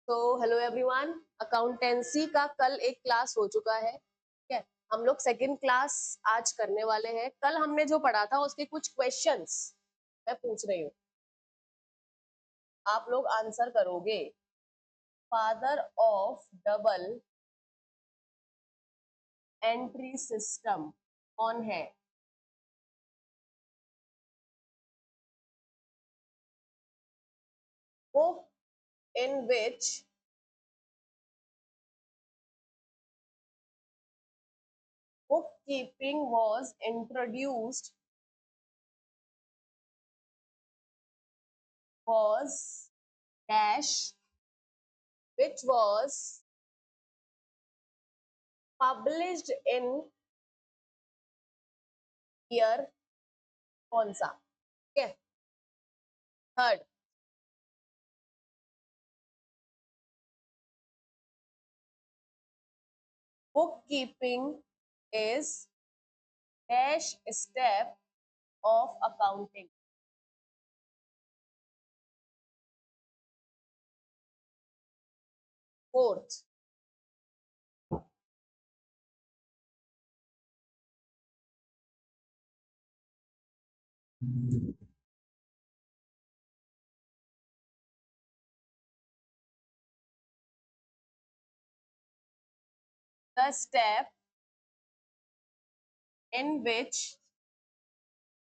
तो hello everyone, accountancy का कल एक क्लास हो चुका है। ठीक है, हम लोग सेकंड क्लास आज करने वाले हैं। कल हमने जो पढ़ा था उसके कुछ क्वेश्चंस मैं पूछ रही हूँ, आप लोग आंसर करोगे। Father of double entry system कौन है? Book in which book keeping was introduced was dash which was published in year कौन सा? ठीक है। Third, book keeping is dash step of accounting. Fourth, the step in which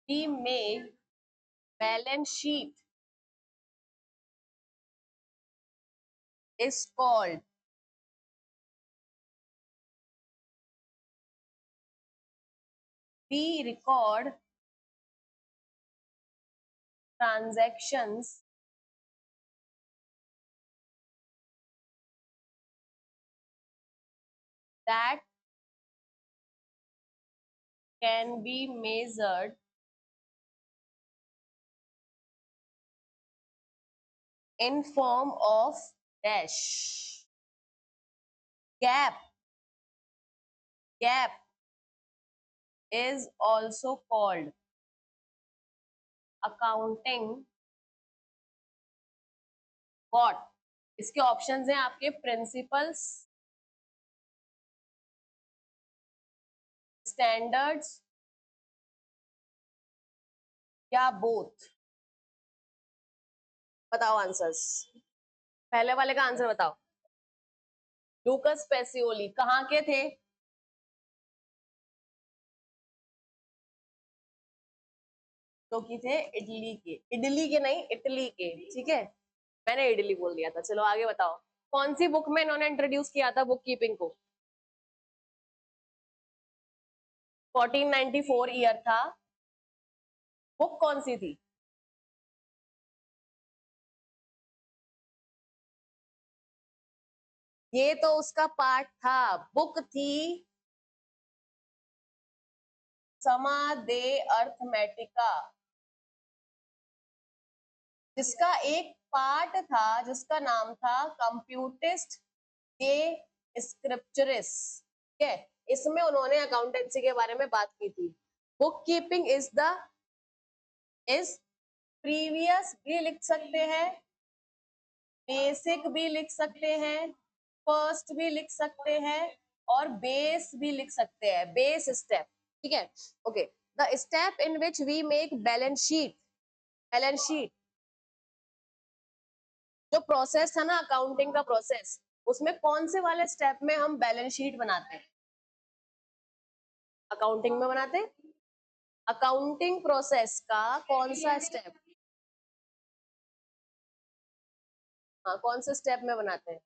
we make balance sheet is called we record transactions that can be measured in form of dash. Gap. Gap is also called accounting what? इसके options हैं आपके principles, standards या both. बताओ answers. पहले वाले का answer बताओ। लूकस Pacioli कहाँ के थे? तो की थे इटली के। इटली के नहीं, इटली के। ठीक है, मैंने इटली बोल दिया था। चलो आगे बताओ, कौन सी बुक में इन्होंने इंट्रोड्यूस किया था बुक कीपिंग को? 1494 ईयर था। बुक कौन सी थी? ये तो उसका पार्ट था। बुक थी समा दे अर्थमेटिका, जिसका एक पार्ट था जिसका नाम था कंप्यूटिस्ट के स्क्रिप्चरिस। ठीक है, इसमें उन्होंने अकाउंटेंसी के बारे में बात की थी। बुक कीपिंग इज प्रीवियस भी लिख सकते हैं, बेसिक भी लिख सकते हैं, फर्स्ट भी लिख सकते हैं और बेस भी लिख सकते हैं। Base step. ठीक है, okay. The step in which we make balance sheet. Balance sheet जो प्रोसेस था ना, अकाउंटिंग का प्रोसेस, उसमें कौन से वाले स्टेप में हम बैलेंस शीट बनाते हैं? अकाउंटिंग में बनाते हैं। अकाउंटिंग प्रोसेस का कौन सा स्टेप? हाँ, कौन से स्टेप में बनाते हैं?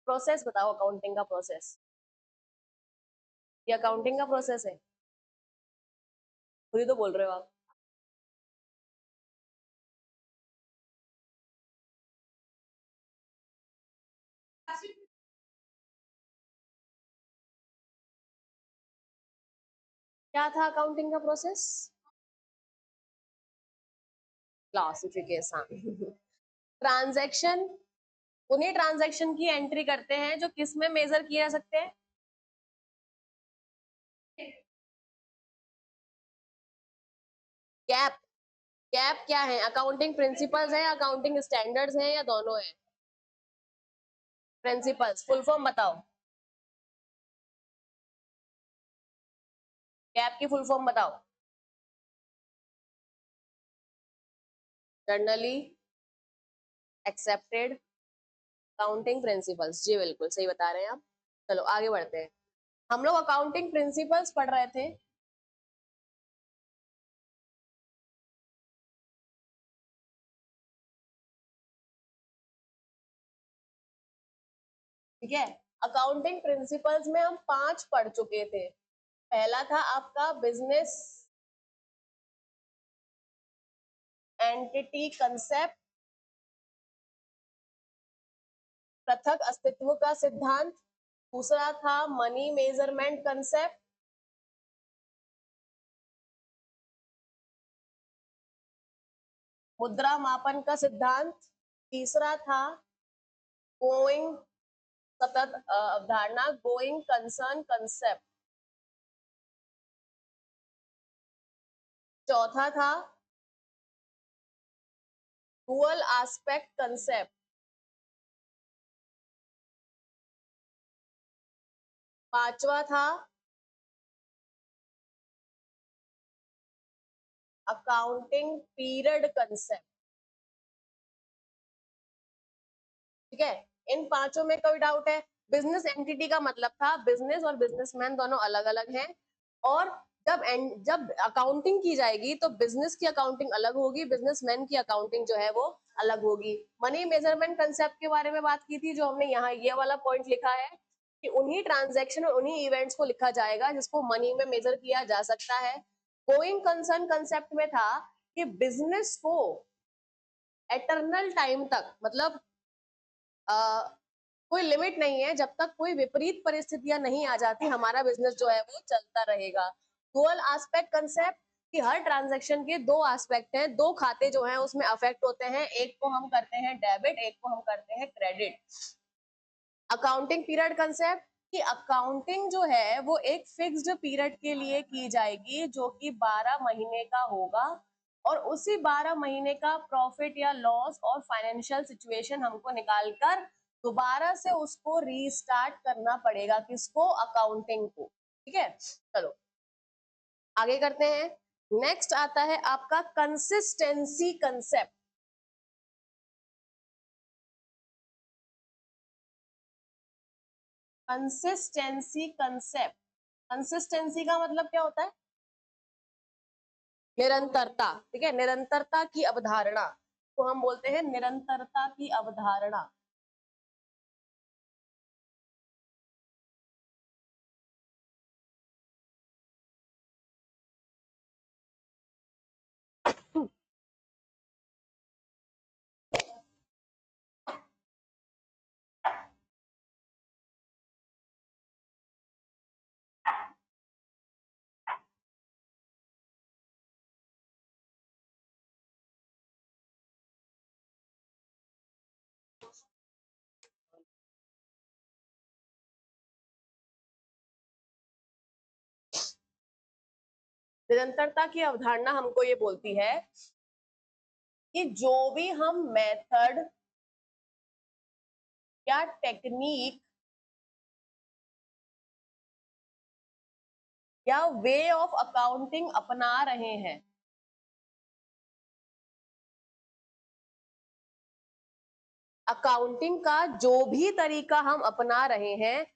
प्रोसेस बताओ, अकाउंटिंग का प्रोसेस। ये अकाउंटिंग का प्रोसेस है, खुद ही तो बोल रहे हो आप। क्या था अकाउंटिंग का प्रोसेस? क्लासिफिकेशन। ट्रांजैक्शन, उन्हीं ट्रांजैक्शन की एंट्री करते हैं जो किस में मेजर किए जा सकते हैं? गैप। गैप क्या है? अकाउंटिंग प्रिंसिपल्स है, अकाउंटिंग स्टैंडर्ड्स है या दोनों है? प्रिंसिपल्स फुल फॉर्म बताओ, कैप की फुल फॉर्म बताओ। जनरली एक्सेप्टेड अकाउंटिंग प्रिंसिपल्स, जी बिल्कुल सही बता रहे हैं आप। चलो आगे बढ़ते हैं। हम लोग अकाउंटिंग प्रिंसिपल्स पढ़ रहे थे। ठीक है, अकाउंटिंग प्रिंसिपल्स में हम 5 पढ़ चुके थे। पहला था आपका बिजनेस एंटिटी कंसेप्ट, पृथक अस्तित्व का सिद्धांत। दूसरा था मनी मेजरमेंट कंसेप्ट। मुद्रा मापन का सिद्धांत। तीसरा था गोइंग सतत अवधारणा, गोइंग कंसर्न कंसेप्ट। चौथा था डुअल एस्पेक्ट कंसेप्ट। पांचवा था अकाउंटिंग पीरियड कंसेप्ट। ठीक है, इन पांचों में कोई डाउट है? बिजनेस एंटिटी का मतलब था बिजनेस और बिजनेसमैन दोनों अलग अलग हैं, और जब अकाउंटिंग की जाएगी तो बिजनेस की अकाउंटिंग अलग होगी, बिजनेसमैन की अकाउंटिंग जो है वो अलग होगी। मनी मेजरमेंट कंसेप्ट के बारे में बात की थी, जो हमने यहाँ ये वाला पॉइंट लिखा है कि उन्हीं ट्रांजैक्शन और उन्हीं इवेंट्स को लिखा जाएगा जिसको मनी में मेजर किया जा सकता है। गोइंग कंसर्न कंसेप्ट में था कि बिजनेस को एटर्नल टाइम तक, मतलब कोई लिमिट नहीं है, जब तक कोई विपरीत परिस्थितियां नहीं आ जाती हमारा बिजनेस जो है वो चलता रहेगा। डुअल एस्पेक्ट कंसेप्ट कि हर ट्रांजैक्शन के दो एस्पेक्ट हैं, दो खाते जो हैं उसमें अफेक्ट होते हैं, एक को हम करते हैं डेबिट, एक को हम करते हैं क्रेडिट। अकाउंटिंग पीरियड कंसेप्ट कि अकाउंटिंग जो है वो एक फिक्स्ड पीरियड के लिए की जाएगी जो कि 12 महीने का होगा, और उसी 12 महीने का प्रॉफिट या लॉस और फाइनेंशियल सिचुएशन हमको निकालकर दोबारा से उसको रीस्टार्ट करना पड़ेगा, किसको? अकाउंटिंग को। ठीक है, चलो आगे करते हैं। नेक्स्ट आता है आपका consistency concept. Consistency concept, consistency का मतलब क्या होता है? निरंतरता। ठीक है, निरंतरता की अवधारणा तो हम बोलते हैं निरंतरता की अवधारणा। निरंतरता की अवधारणा हमको ये बोलती है कि जो भी हम मेथड या टेक्निक या वे ऑफ अकाउंटिंग अपना रहे हैं, अकाउंटिंग का जो भी तरीका हम अपना रहे हैं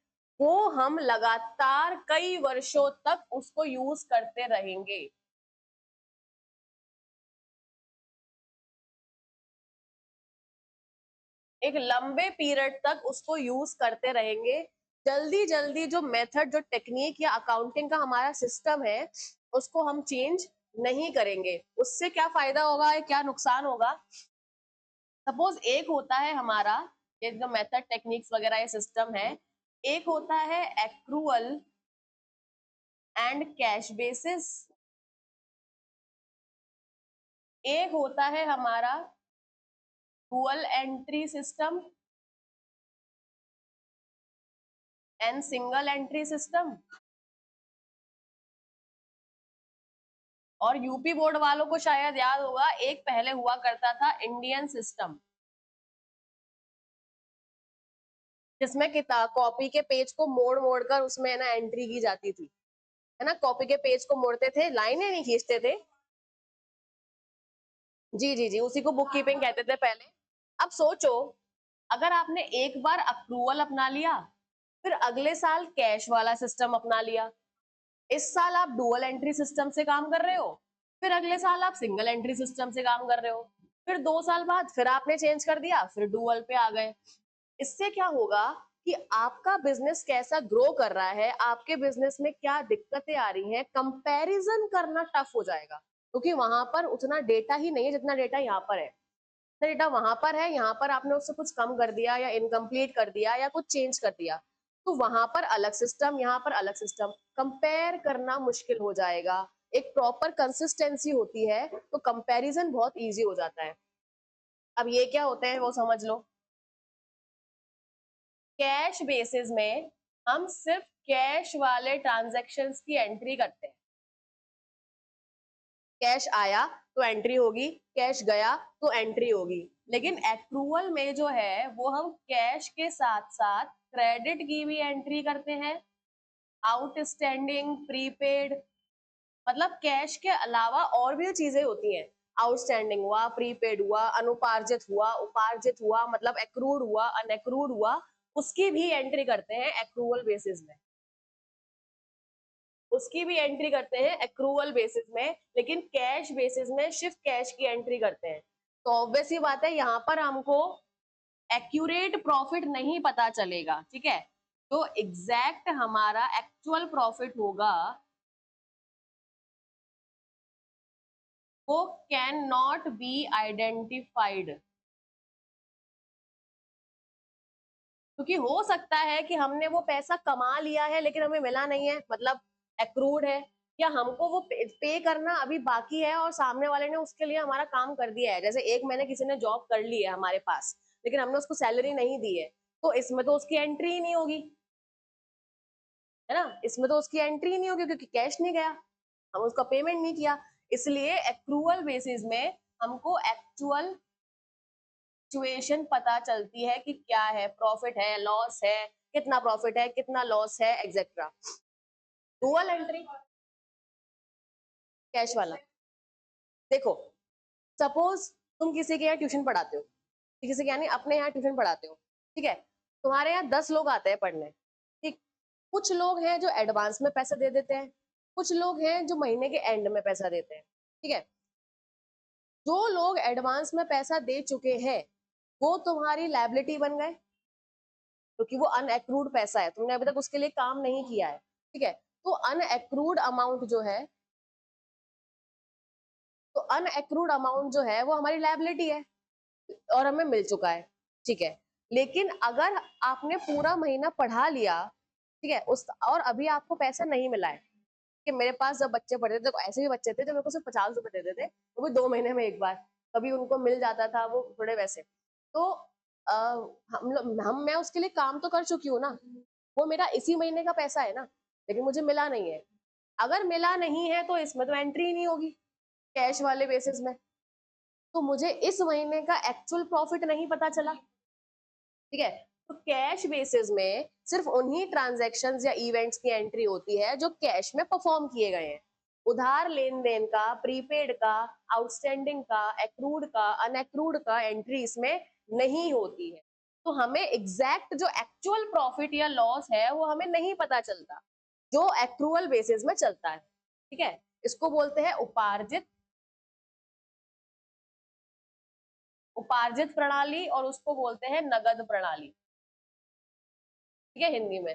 वो हम लगातार कई वर्षों तक उसको यूज करते रहेंगे। एक लंबे पीरियड तक उसको यूज करते रहेंगे। जल्दी जल्दी जो मेथड, जो टेक्निक या अकाउंटिंग का हमारा सिस्टम है उसको हम चेंज नहीं करेंगे। उससे क्या फायदा होगा, क्या नुकसान होगा? सपोज एक होता है हमारा ये जो मेथड टेक्निक्स वगैरह ये सिस्टम है, एक होता है एक्रूअल एंड कैश बेसिस, एक होता है हमारा dual entry system and single entry system. और यूपी बोर्ड वालों को शायद याद होगा एक पहले हुआ करता था इंडियन सिस्टम। जिसमें कॉपी के पेज को मोड़ मोड़ कर उसमें ना एंट्री की जाती थी, है ना, कॉपी के पेज को मोड़ते थे, लाइनें नहीं खींचते थे। जी जी जी, उसी को बुक कीपिंग कहते थे पहले। अब सोचो, अगर आपने एक बार अक्रूवल अपना लिया, फिर अगले साल कैश वाला सिस्टम अपना लिया, इस साल आप डुअल एंट्री सिस्टम से काम कर रहे हो, फिर अगले साल आप सिंगल एंट्री सिस्टम से काम कर रहे हो, फिर 2 साल बाद फिर आपने चेंज कर दिया, फिर डुअल पे आ गए। इससे क्या होगा कि आपका बिजनेस कैसा ग्रो कर रहा है, आपके बिजनेस में क्या दिक्कतें आ रही हैं, कंपैरिजन करना टफ हो जाएगा, क्योंकि वहां पर उतना डेटा ही नहीं है जितना डेटा यहाँ पर है। डेटा वहां पर है, यहाँ पर आपने उससे कुछ कम कर दिया या इनकम्प्लीट कर दिया या कुछ चेंज कर दिया, तो वहां पर अलग सिस्टम, यहाँ पर अलग सिस्टम, कंपेयर करना मुश्किल हो जाएगा। एक प्रॉपर कंसिस्टेंसी होती है तो कंपैरिजन बहुत इजी हो जाता है। अब ये क्या होते हैं वो समझ लो। कैश बेसिस में हम सिर्फ कैश वाले ट्रांजैक्शंस की एंट्री करते हैं। कैश आया तो एंट्री होगी, कैश गया तो एंट्री होगी। लेकिन एक्रूवल में जो है वो हम कैश के साथ साथ क्रेडिट की भी एंट्री करते हैं, आउटस्टैंडिंग, प्रीपेड, मतलब कैश के अलावा और भी चीजें होती हैं। आउटस्टैंडिंग हुआ, प्रीपेड हुआ, अनुपार्जित हुआ, उपार्जित हुआ, मतलब एक्रूड हुआ, अनएक्रूड हुआ, उसकी भी एंट्री करते हैं एक्रूवल बेसिस में। उसकी भी एंट्री करते हैं एक्रूवल बेसिस में, लेकिन कैश बेसिस में सिर्फ कैश की एंट्री करते हैं। तो ऑब्वियस ही बात है, यहाँ पर हमको एक्यूरेट प्रॉफिट नहीं पता चलेगा, ठीक है। तो एग्जैक्ट हमारा एक्चुअल प्रॉफिट होगा वो कैन नॉट बी आइडेंटिफाइड, क्योंकि हो सकता है कि हमने वो पैसा कमा लिया है लेकिन हमें मिला नहीं है, मतलब एक्रूड है, या हमको वो पे करना अभी बाकी है और सामने वाले ने उसके लिए हमारा काम कर दिया है। जैसे एक महीने किसी ने जॉब कर ली है हमारे पास, लेकिन हमने उसको सैलरी नहीं दी है, तो इसमें तो उसकी एंट्री ही नहीं होगी, है ना, इसमें तो उसकी एंट्री ही नहीं होगी क्योंकि कैश नहीं गया, हम उसका पेमेंट नहीं किया। इसलिए एक्रूवल बेसिस में हमको एक्चुअल सिचुएशन पता चलती है कि क्या है, प्रॉफिट है, लॉस है, कितना प्रॉफिट है, कितना लॉस है, एक्सेट्रा। डुअल एंट्री कैश वाला, देखो, सपोज तुम किसी के यहाँ ट्यूशन पढ़ाते हो, किसी के यानी अपने यहाँ ट्यूशन पढ़ाते हो, ठीक है, तुम्हारे यहाँ 10 लोग आते हैं पढ़ने, ठीक, कुछ लोग हैं जो एडवांस में पैसा दे देते हैं, कुछ लोग हैं जो महीने के एंड में पैसा देते हैं, ठीक है। जो लोग एडवांस में पैसा दे चुके हैं वो तुम्हारी लायबिलिटी बन गए, क्योंकि वो अनएक्रूड पैसा है, तुमने अभी तक उसके लिए काम नहीं किया है, ठीक है। तो अनएक्रूड अमाउंट जो है, तो अनएक्रूड अमाउंट जो है वो हमारी लायबिलिटी है और हमें मिल चुका है, ठीक है। लेकिन अगर आपने पूरा महीना पढ़ा लिया, ठीक है, उस और अभी आपको पैसा नहीं मिला है, कि मेरे पास जब बच्चे पढ़ते थे तो ऐसे भी बच्चे थे जो मेरे को सिर्फ 50 रुपए देते थे, वो भी 2 महीने में एक बार, कभी उनको मिल जाता था वो थोड़े वैसे, तो मैं उसके लिए काम तो कर चुकी हूँ ना, वो मेरा इसी महीने का पैसा है ना, लेकिन मुझे मिला नहीं है। अगर मिला नहीं है तो इसमें तो एंट्री ही नहीं होगी कैश वाले बेसिस में, तो मुझे इस महीने का एक्चुअल प्रॉफिट नहीं पता चला, ठीक है। तो कैश बेसिस में सिर्फ उन्हीं ट्रांजैक्शंस या इवेंट्स की एंट्री होती है जो कैश में परफॉर्म किए गए हैं। उधार लेन देन का, प्रीपेड का, आउटस्टैंडिंग का, एक्रूड का, अनएक्रूड का एंट्री इसमें नहीं होती है। तो हमें एग्जैक्ट जो एक्चुअल प्रॉफिट या लॉस है वो हमें नहीं पता चलता, जो एक्रूअल बेसिस में चलता है, ठीक है। इसको बोलते हैं उपार्जित, उपार्जित प्रणाली, और उसको बोलते हैं नगद प्रणाली, ठीक है, हिंदी में।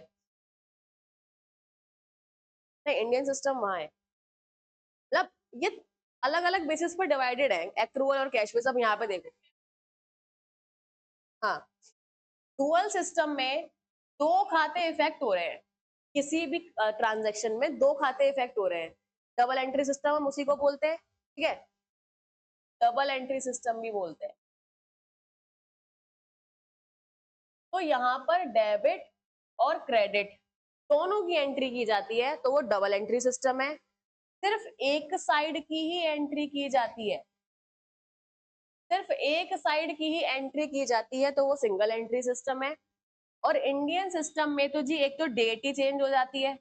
नहीं, इंडियन सिस्टम वहां है, मतलब ये अलग अलग बेसिस पर डिवाइडेड है, एक्रूवल और कैश बेस। अब यहाँ पे देखो, हाँ, डुअल सिस्टम में दो खाते इफेक्ट हो रहे हैं, किसी भी ट्रांजैक्शन में दो खाते इफेक्ट हो रहे हैं। डबल एंट्री सिस्टम हम उसी को बोलते हैं, ठीक है, डबल एंट्री सिस्टम भी बोलते हैं। तो यहाँ पर डेबिट और क्रेडिट दोनों की एंट्री की जाती है, तो वो डबल एंट्री सिस्टम है। सिर्फ एक साइड की ही एंट्री की जाती है, सिर्फ एक साइड की ही एंट्री की जाती है, तो वो सिंगल एंट्री सिस्टम है। और इंडियन सिस्टम में तो जी एक तो डेट ही चेंज हो जाती है,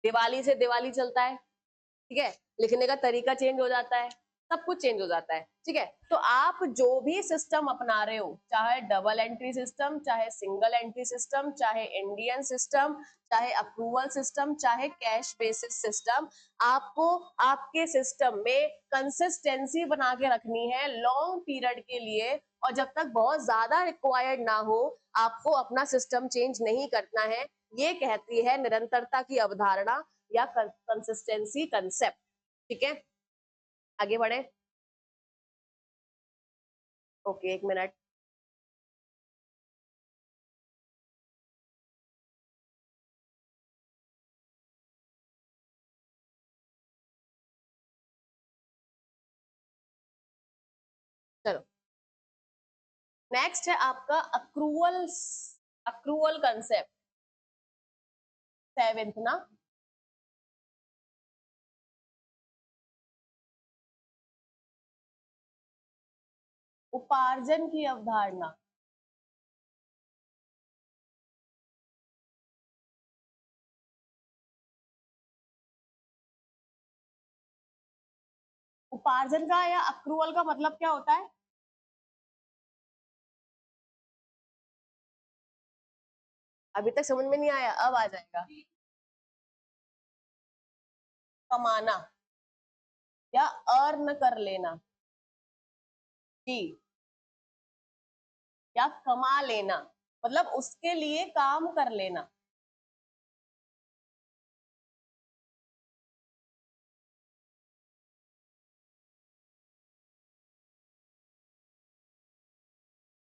दिवाली से दिवाली चलता है, ठीक है, लिखने का तरीका चेंज हो जाता है, सब कुछ चेंज हो जाता है, ठीक है। तो आप जो भी सिस्टम अपना रहे हो, चाहे डबल एंट्री सिस्टम, चाहे सिंगल एंट्री सिस्टम, चाहे इंडियन सिस्टम, चाहे अप्रूवल सिस्टम, चाहे कैश बेसिस सिस्टम, आपको आपके सिस्टम में कंसिस्टेंसी बना के रखनी है लॉन्ग पीरियड के लिए, और जब तक बहुत ज्यादा रिक्वायर्ड ना हो आपको अपना सिस्टम चेंज नहीं करना है। ये कहती है निरंतरता की अवधारणा या कंसिस्टेंसी कंसेप्ट, ठीक है। आगे बढ़े, ओके, एक मिनट। चलो, नेक्स्ट है आपका अक्रूवल, अक्रूवल कंसेप्ट, सेवेंथ ना। उपार्जन की अवधारणा, उपार्जन का या अक्रूवल का मतलब क्या होता है? अभी तक समझ में नहीं आया, अब आ जाएगा। कमाना या अर्न कर लेना जी, या कमा लेना, मतलब उसके लिए काम कर लेना।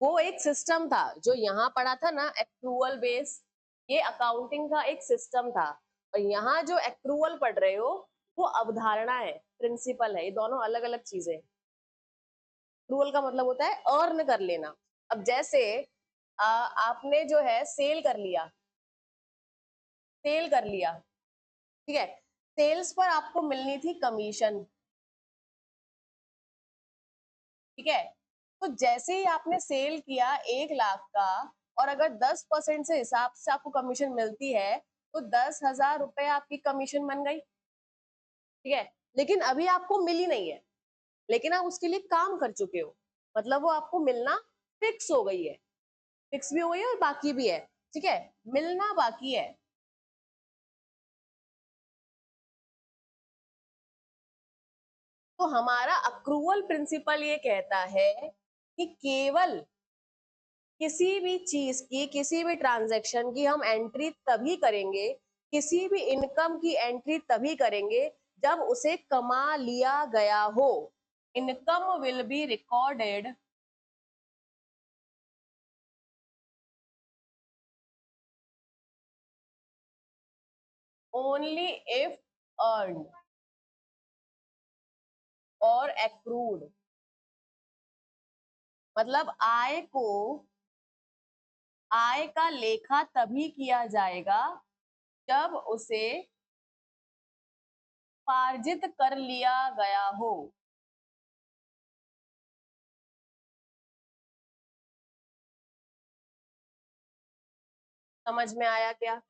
वो एक सिस्टम था जो यहाँ पढ़ा था ना, एक्रूअल बेस, ये अकाउंटिंग का एक सिस्टम था। और यहाँ जो एक्रूअल पढ़ रहे हो वो अवधारणा है, प्रिंसिपल है, ये दोनों अलग अलग चीजें। एक्रूअल का मतलब होता है अर्न कर लेना। अब जैसे आपने जो है सेल कर लिया, सेल कर लिया, ठीक है, सेल्स पर आपको मिलनी थी कमीशन, ठीक है। तो जैसे ही आपने सेल किया 1 लाख का, और अगर 10% से हिसाब से आपको कमीशन मिलती है, तो 10,000 रुपए आपकी कमीशन बन गई, ठीक है। लेकिन अभी आपको मिली नहीं है, लेकिन आप उसके लिए काम कर चुके हो, मतलब वो आपको मिलना फिक्स हो गई है, फिक्स भी हो गई है और बाकी भी है, ठीक है, मिलना बाकी है। तो हमारा अक्रूवल प्रिंसिपल ये कहता है कि केवल किसी भी चीज की, किसी भी ट्रांजैक्शन की हम एंट्री तभी करेंगे, किसी भी इनकम की एंट्री तभी करेंगे जब उसे कमा लिया गया हो। Income will be recorded only if earned और एक्रूड, मतलब आय का लेखा तभी किया जाएगा जब उसे पार्जित कर लिया गया हो। समझ में आया क्या?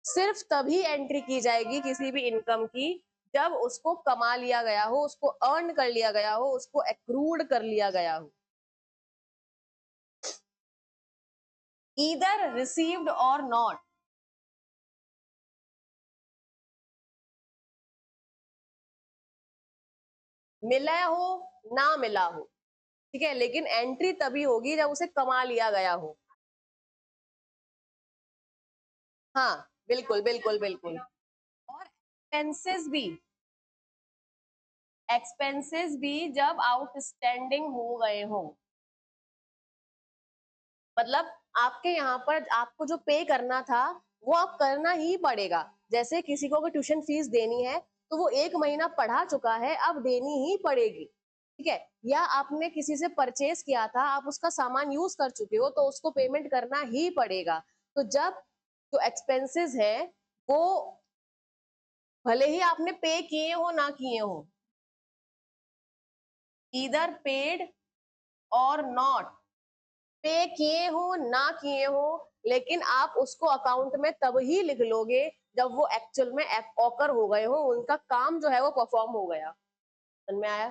सिर्फ तभी एंट्री की जाएगी किसी भी इनकम की जब उसको कमा लिया गया हो, उसको अर्न कर लिया गया हो, उसको एक्रूड कर लिया गया हो। ईदर रिसीव्ड और नॉट, मिला हो ना मिला हो, ठीक है, लेकिन एंट्री तभी होगी जब उसे कमा लिया गया हो। हाँ, बिल्कुल बिल्कुल बिल्कुल। और एक्सपेंसेस भी जब आउटस्टैंडिंग हो गए हो, मतलब आपके यहाँ पर आपको जो पे करना था वो आप करना ही पड़ेगा। जैसे किसी को अगर ट्यूशन फीस देनी है तो वो 1 महीना पढ़ा चुका है, अब देनी ही पड़ेगी, ठीक है। या आपने किसी से परचेज किया था, आप उसका सामान यूज कर चुके हो तो उसको पेमेंट करना ही पड़ेगा। तो जब जो एक्सपेंसेस है वो भले ही आपने पे किए हो ना किए हो, ईदर पेड और नॉट, पे किए हो ना किए हो, लेकिन आप उसको अकाउंट में तब ही लिख लोगे जब वो एक्चुअल में ऑकर हो गए हो, उनका काम जो है वो परफॉर्म हो गया। समझ में आया?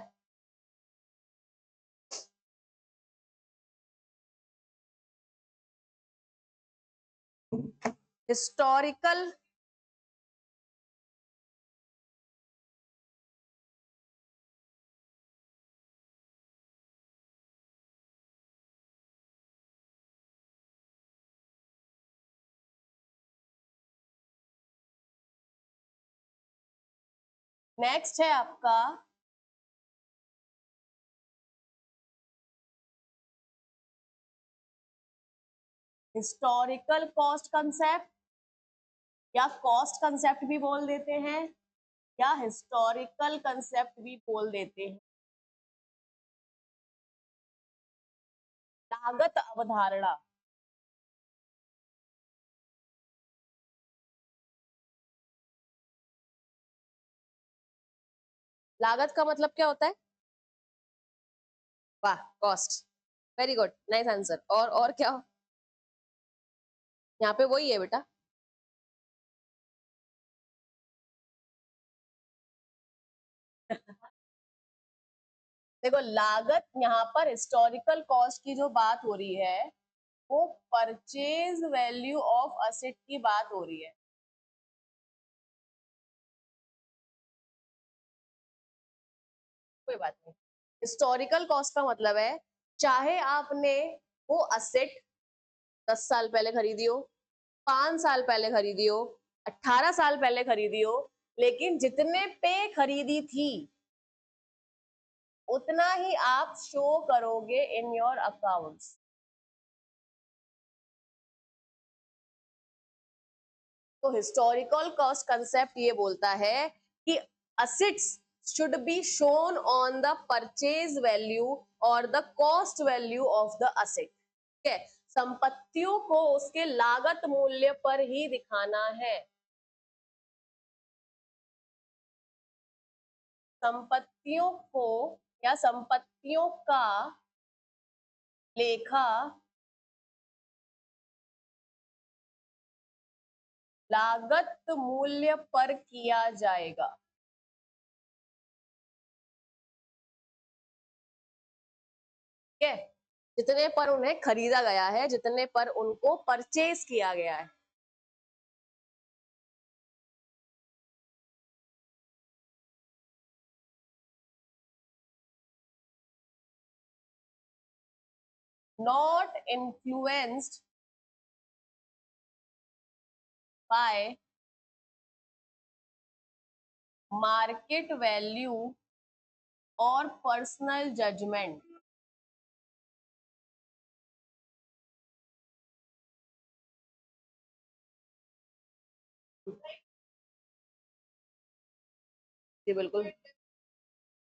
हिस्टोरिकल नेक्स्ट है आपका हिस्टोरिकल कॉस्ट कंसेप्ट, या कॉस्ट कंसेप्ट भी बोल देते हैं, या हिस्टोरिकल कंसेप्ट भी बोल देते हैं, लागत अवधारणा। लागत का मतलब क्या होता है? वाह, cost. Very good, nice answer. और क्या? यहाँ पे वही है बेटा। देखो, लागत यहाँ पर हिस्टोरिकल कॉस्ट की जो बात हो रही है वो परचेज वैल्यू ऑफ असेट की बात हो रही है। कोई बात नहीं। हिस्टोरिकल कॉस्ट का मतलब है चाहे आपने वो असेट 10 साल पहले खरीदी हो, 5 साल पहले खरीदी हो, 18 साल पहले खरीदी हो, लेकिन जितने पे खरीदी थी उतना ही आप शो करोगे इन योर अकाउंट्स। तो हिस्टोरिकल कॉस्ट कंसेप्ट ये बोलता है कि assets should be shown on the purchase value और the cost value of the asset. ठीक है, संपत्तियों को उसके लागत मूल्य पर ही दिखाना है। संपत्तियों को या संपत्तियों का लेखा लागत मूल्य पर किया जाएगा। ठीक है, जितने पर उन्हें खरीदा गया है, जितने पर उनको परचेज किया गया है। Not influenced by market value और पर्सनल जजमेंट। जी बिल्कुल,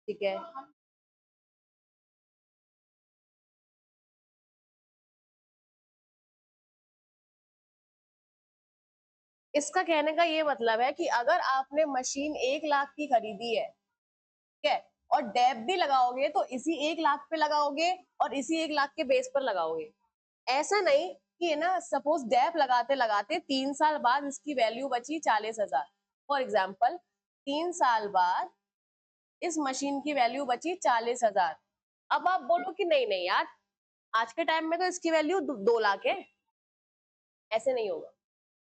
ठीक है। इसका कहने का ये मतलब है कि अगर आपने मशीन 1 लाख की खरीदी है, ठीक है, और डेप भी लगाओगे तो इसी 1 लाख पे लगाओगे और इसी 1 लाख के बेस पर लगाओगे। ऐसा नहीं कि है ना, सपोज डेप लगाते लगाते 3 साल बाद इसकी वैल्यू बची 40,000, फॉर एग्जाम्पल 3 साल बाद इस मशीन की वैल्यू बची 40,000। अब आप बोलो कि नहीं नहीं यार, आज के टाइम में तो इसकी वैल्यू 2 लाख है। ऐसे नहीं होगा।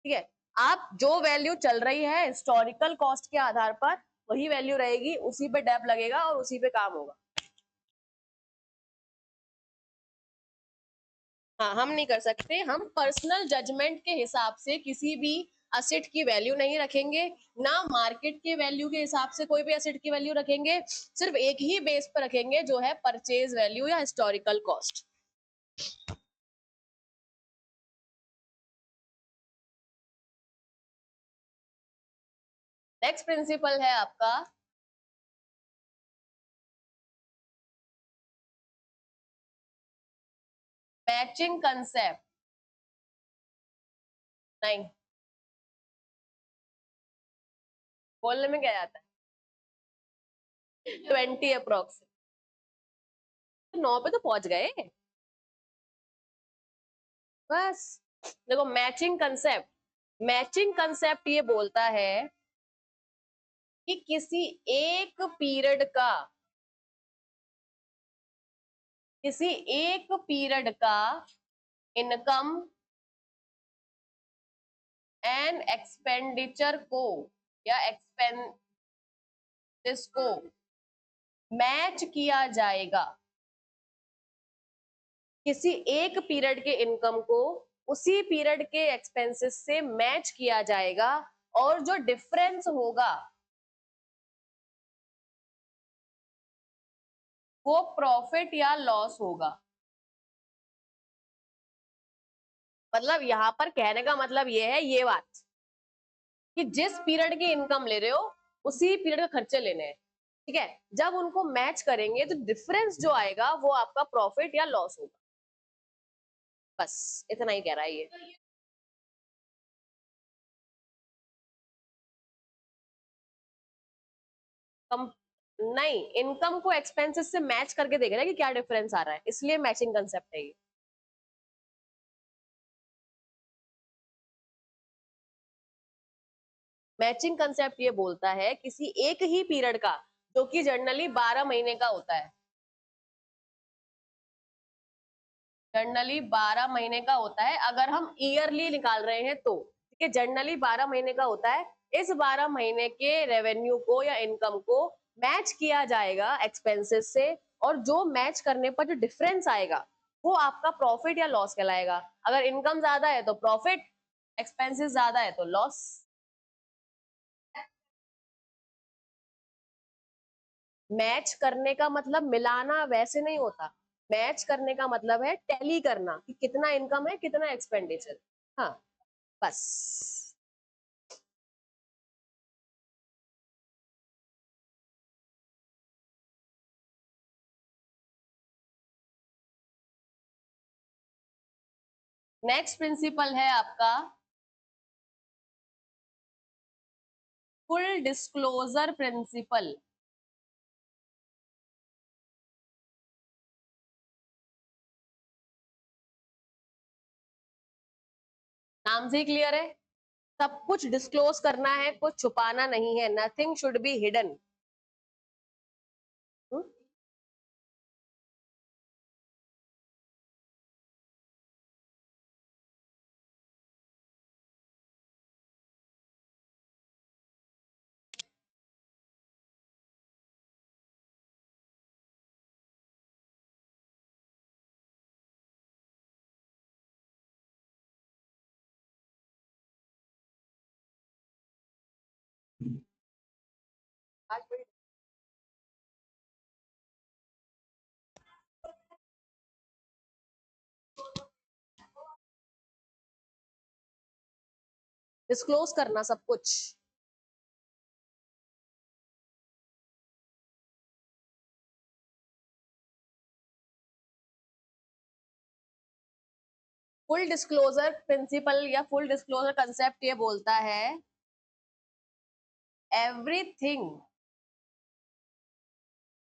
ठीक है, आप जो वैल्यू चल रही है हिस्टोरिकल कॉस्ट के आधार पर वही वैल्यू रहेगी, उसी पे डेप लगेगा और उसी पे काम होगा। हाँ, हम नहीं कर सकते, हम पर्सनल जजमेंट के हिसाब से किसी भी असेट की वैल्यू नहीं रखेंगे, ना मार्केट के वैल्यू के हिसाब से कोई भी असेट की वैल्यू रखेंगे, सिर्फ एक ही बेस पर रखेंगे जो है परचेज वैल्यू या हिस्टोरिकल कॉस्ट। नेक्स्ट प्रिंसिपल है आपका मैचिंग कंसेप्ट। नहीं, बोलने में क्या जाता है? 20 अप्रोक्स। 9 पे तो पहुंच गए। बस देखो, मैचिंग कंसेप्ट ये बोलता है कि किसी एक पीरियड का इनकम एंड एक्सपेंडिचर को या एक्सपेंसेस को मैच किया जाएगा। किसी एक पीरियड के इनकम को उसी पीरियड के एक्सपेंसेस से मैच किया जाएगा, और जो डिफरेंस होगा वो प्रॉफिट या लॉस होगा। मतलब यहां पर कहने का मतलब ये है, ये बात कि जिस पीरियड की इनकम ले रहे हो उसी पीरियड का खर्चे लेने हैं, ठीक है। जब उनको मैच करेंगे तो डिफरेंस जो आएगा वो आपका प्रॉफिट या लॉस होगा। बस इतना ही कह रहा है ये। कम नहीं, इनकम को एक्सपेंसेस से मैच करके देख रहे हैं कि क्या डिफरेंस आ रहा है, इसलिए मैचिंग कंसेप्ट है ये। मैचिंग कंसेप्ट ये बोलता है किसी एक ही पीरियड का, जो कि जनरली 12 महीने का होता है, जनरली 12 महीने का होता है, अगर हम ईयरली निकाल रहे हैं तो, ठीक है। जनरली 12 महीने का होता है। इस 12 महीने के रेवेन्यू को या इनकम को मैच किया जाएगा एक्सपेंसेस से, और जो मैच करने पर जो डिफरेंस आएगा वो आपका प्रॉफिट या लॉस कहलाएगा। अगर इनकम ज्यादा है तो प्रॉफिट, एक्सपेंसेस ज्यादा है तो लॉस। मैच करने का मतलब मिलाना वैसे नहीं होता। मैच करने का मतलब है टैली करना कि कितना इनकम है कितना एक्सपेंडिचर। हाँ, बस। नेक्स्ट प्रिंसिपल है आपका फुल डिस्क्लोजर प्रिंसिपल। नाम से ही क्लियर है, सब कुछ डिस्क्लोज करना है, कुछ छुपाना नहीं है। Nothing should be hidden. Disclose करना सब कुछ। फुल डिस्क्लोजर प्रिंसिपल या फुल डिस्क्लोजर कंसेप्ट ये बोलता है everything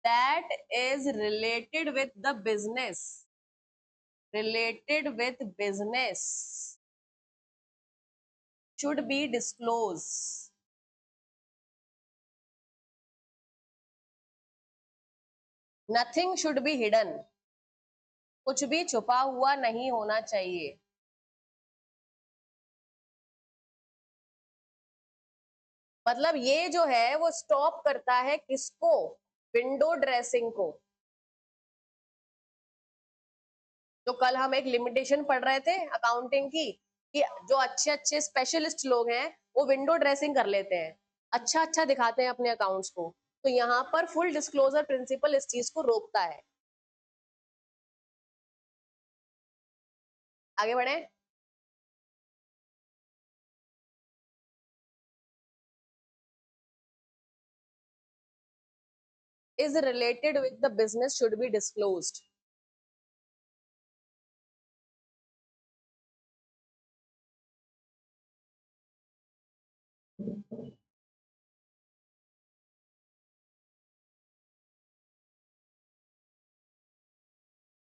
that is related with business should be disclosed. Nothing should be hidden. कुछ भी छुपा हुआ नहीं होना चाहिए। मतलब ये जो है वो स्टॉप करता है किसको? विंडो ड्रेसिंग को। तो कल हम एक लिमिटेशन पढ़ रहे थे अकाउंटिंग की, कि जो अच्छे अच्छे स्पेशलिस्ट लोग हैं वो विंडो ड्रेसिंग कर लेते हैं, अच्छा अच्छा दिखाते हैं अपने अकाउंट्स को। तो यहाँ पर फुल डिस्क्लोजर प्रिंसिपल इस चीज को रोकता है। आगे बढ़े। is related with the business should be disclosed.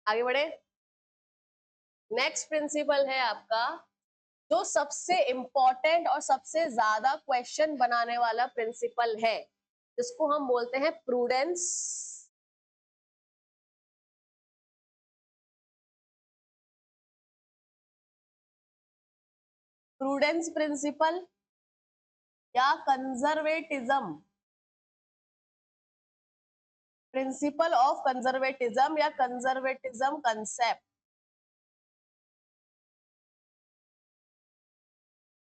आगे बढ़े। नेक्स्ट प्रिंसिपल है आपका जो सबसे इंपॉर्टेंट और सबसे ज्यादा क्वेश्चन बनाने वाला प्रिंसिपल है, जिसको हम बोलते हैं प्रूडेंस। प्रूडेंस प्रिंसिपल या कंजर्वेटिज्म, प्रिंसिपल ऑफ कंजर्वेटिज्म या कंजर्वेटिज्म कंसेप्ट।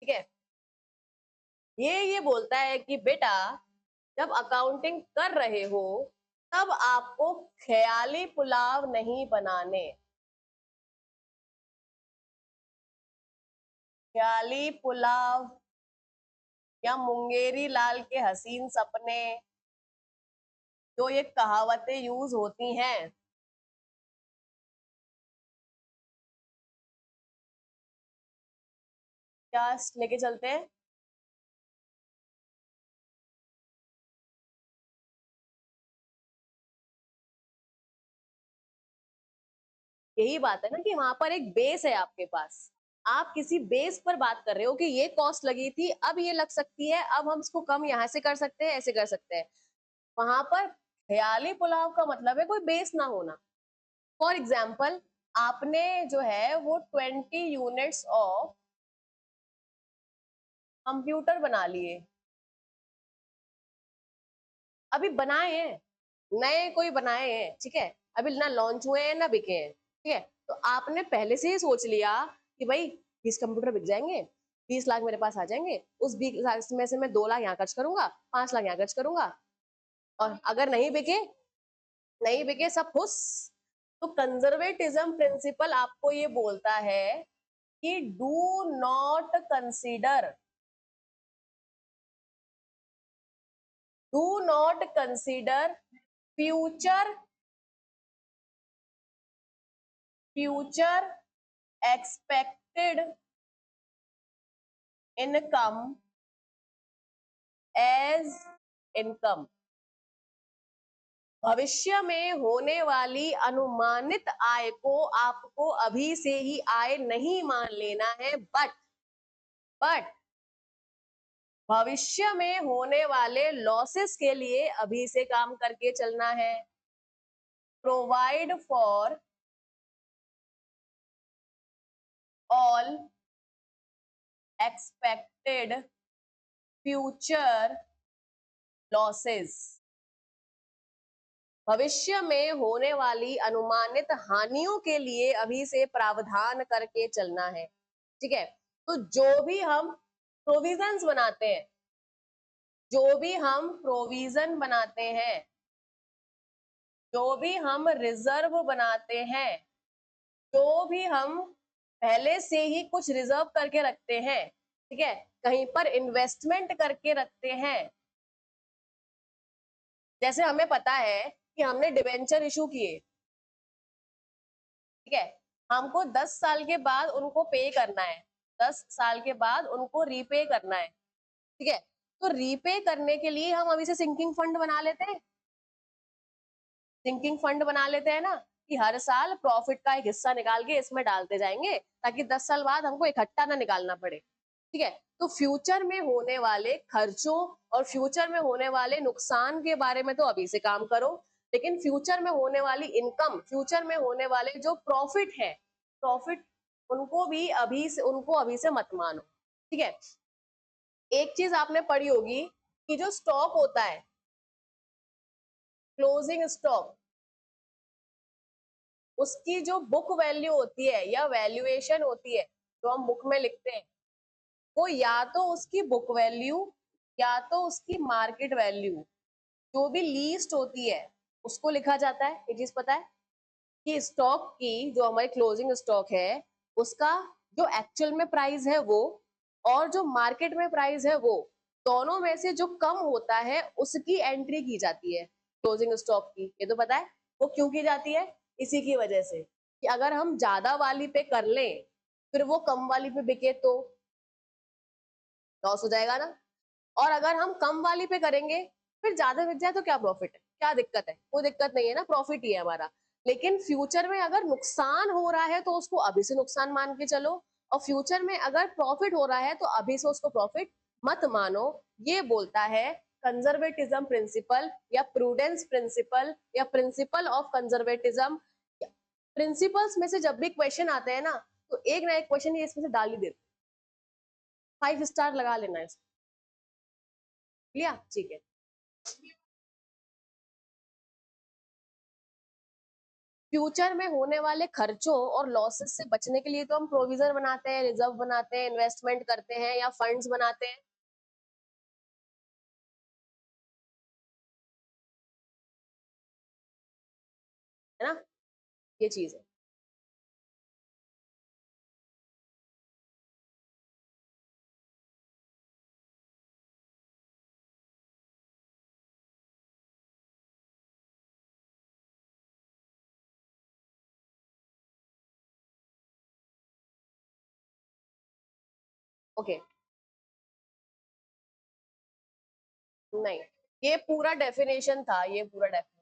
ठीक है, ये बोलता है कि बेटा जब अकाउंटिंग कर रहे हो तब आपको ख्याली पुलाव नहीं बनाने। ख्याली पुलाव या मुंगेरी लाल के हसीन सपने, जो ये कहावतें यूज होती हैं, क्या लेके चलते हैं? यही बात है ना कि वहां पर एक बेस है आपके पास, आप किसी बेस पर बात कर रहे हो कि ये कॉस्ट लगी थी, अब ये लग सकती है, अब हम इसको कम यहाँ से कर सकते हैं, ऐसे कर सकते हैं। वहां पर ख्याली पुलाव का मतलब है कोई बेस ना होना। फॉर एग्जाम्पल, आपने जो है वो 20 यूनिट्स ऑफ कंप्यूटर बना लिए, अभी बनाए हैं, नए कोई बनाए हैं, ठीक है, अभी ना लॉन्च हुए हैं ना बिके हैं, ठीक है, तो आपने पहले से ही सोच लिया कि भाई 20 कंप्यूटर बिक जाएंगे, 20 लाख मेरे पास आ जाएंगे, उस 20 लाख में से मैं 2 लाख यहाँ खर्च करूंगा, 5 लाख यहाँ खर्च करूंगा, और अगर नहीं बिके सब खुश। तो कंजर्वेटिज्म प्रिंसिपल आपको ये बोलता है कि do not consider future expected income as income. भविष्य में होने वाली अनुमानित आय को आपको अभी से ही आय नहीं मान लेना है, बट भविष्य में होने वाले लॉसेस के लिए अभी से काम करके चलना है। Provide for all expected future losses. भविष्य में होने वाली अनुमानित हानियों के लिए अभी से प्रावधान करके चलना है। ठीक है, तो जो भी हम प्रोविजंस बनाते हैं, जो भी हम प्रोविजन बनाते हैं, जो भी हम रिजर्व बनाते हैं, जो भी हम पहले से ही कुछ रिजर्व करके रखते हैं, ठीक है, कहीं पर इन्वेस्टमेंट करके रखते हैं। जैसे हमें पता है कि हमने डिबेंचर इशू किए, ठीक है, हमको 10 साल के बाद उनको पे करना है, 10 साल के बाद उनको रीपे करना है, ठीक है, तो रीपे करने के लिए हम अभी से सिंकिंग फंड बना लेते हैं, सिंकिंग फंड बना लेते हैं ना, कि हर साल प्रॉफिट का एक हिस्सा निकाल के इसमें डालते जाएंगे ताकि 10 साल बाद हमको इकट्ठा ना निकालना पड़े। ठीक है, तो फ्यूचर में होने वाले खर्चों और फ्यूचर में होने वाले नुकसान के बारे में तो अभी से काम करो, लेकिन फ्यूचर में होने वाली इनकम, फ्यूचर में होने वाले जो प्रॉफिट है, प्रॉफिट उनको अभी से मत मानो। ठीक है, एक चीज आपने पढ़ी होगी कि जो स्टॉक होता है, क्लोजिंग स्टॉक, उसकी जो बुक वैल्यू होती है या वैल्यूएशन होती है जो हम बुक में लिखते हैं, वो या तो उसकी बुक वैल्यू या तो उसकी मार्केट वैल्यू जो भी लीस्ट होती है उसको लिखा जाता है। ये चीज पता है कि स्टॉक की जो हमारी क्लोजिंग स्टॉक है उसका जो एक्चुअल में प्राइस है वो और जो मार्केट में प्राइस है वो दोनों में से जो कम होता है उसकी एंट्री की जाती है क्लोजिंग स्टॉक की। ये तो पता है वो क्यों की जाती है, इसी की वजह से कि अगर हम ज्यादा वाली पे कर लें फिर वो कम वाली पे बिके तो लॉस हो जाएगा ना, और अगर हम कम वाली पे करेंगे फिर ज्यादा बिक जाए तो क्या प्रॉफिट है, क्या दिक्कत है, कोई दिक्कत नहीं है ना, प्रॉफिट ही है हमारा। लेकिन फ्यूचर में अगर नुकसान हो रहा है तो उसको अभी से नुकसान मान के चलो, और फ्यूचर में अगर प्रॉफिट हो रहा है तो अभी से उसको प्रॉफिट मत मानो। ये बोलता है कंजर्वेटिज्म प्रिंसिपल या प्रूडेंस प्रिंसिपल या प्रिंसिपल ऑफ कंजर्वेटिज्म। प्रिंसिपल्स में से जब भी क्वेश्चन आते हैं ना, तो एक ना एक क्वेश्चन ये इसमें से डाल ही देते, 5 स्टार लगा लेना इसको। लिया, ठीक है। फ्यूचर में होने वाले खर्चों और लॉसेस से बचने के लिए तो हम प्रोविजन बनाते हैं, रिजर्व बनाते हैं, इन्वेस्टमेंट करते हैं या फंड्स बनाते हैं, है ना, ये चीज है। ओके, नहीं, ये पूरा डेफिनेशन था, ये पूरा डेफिनेशन,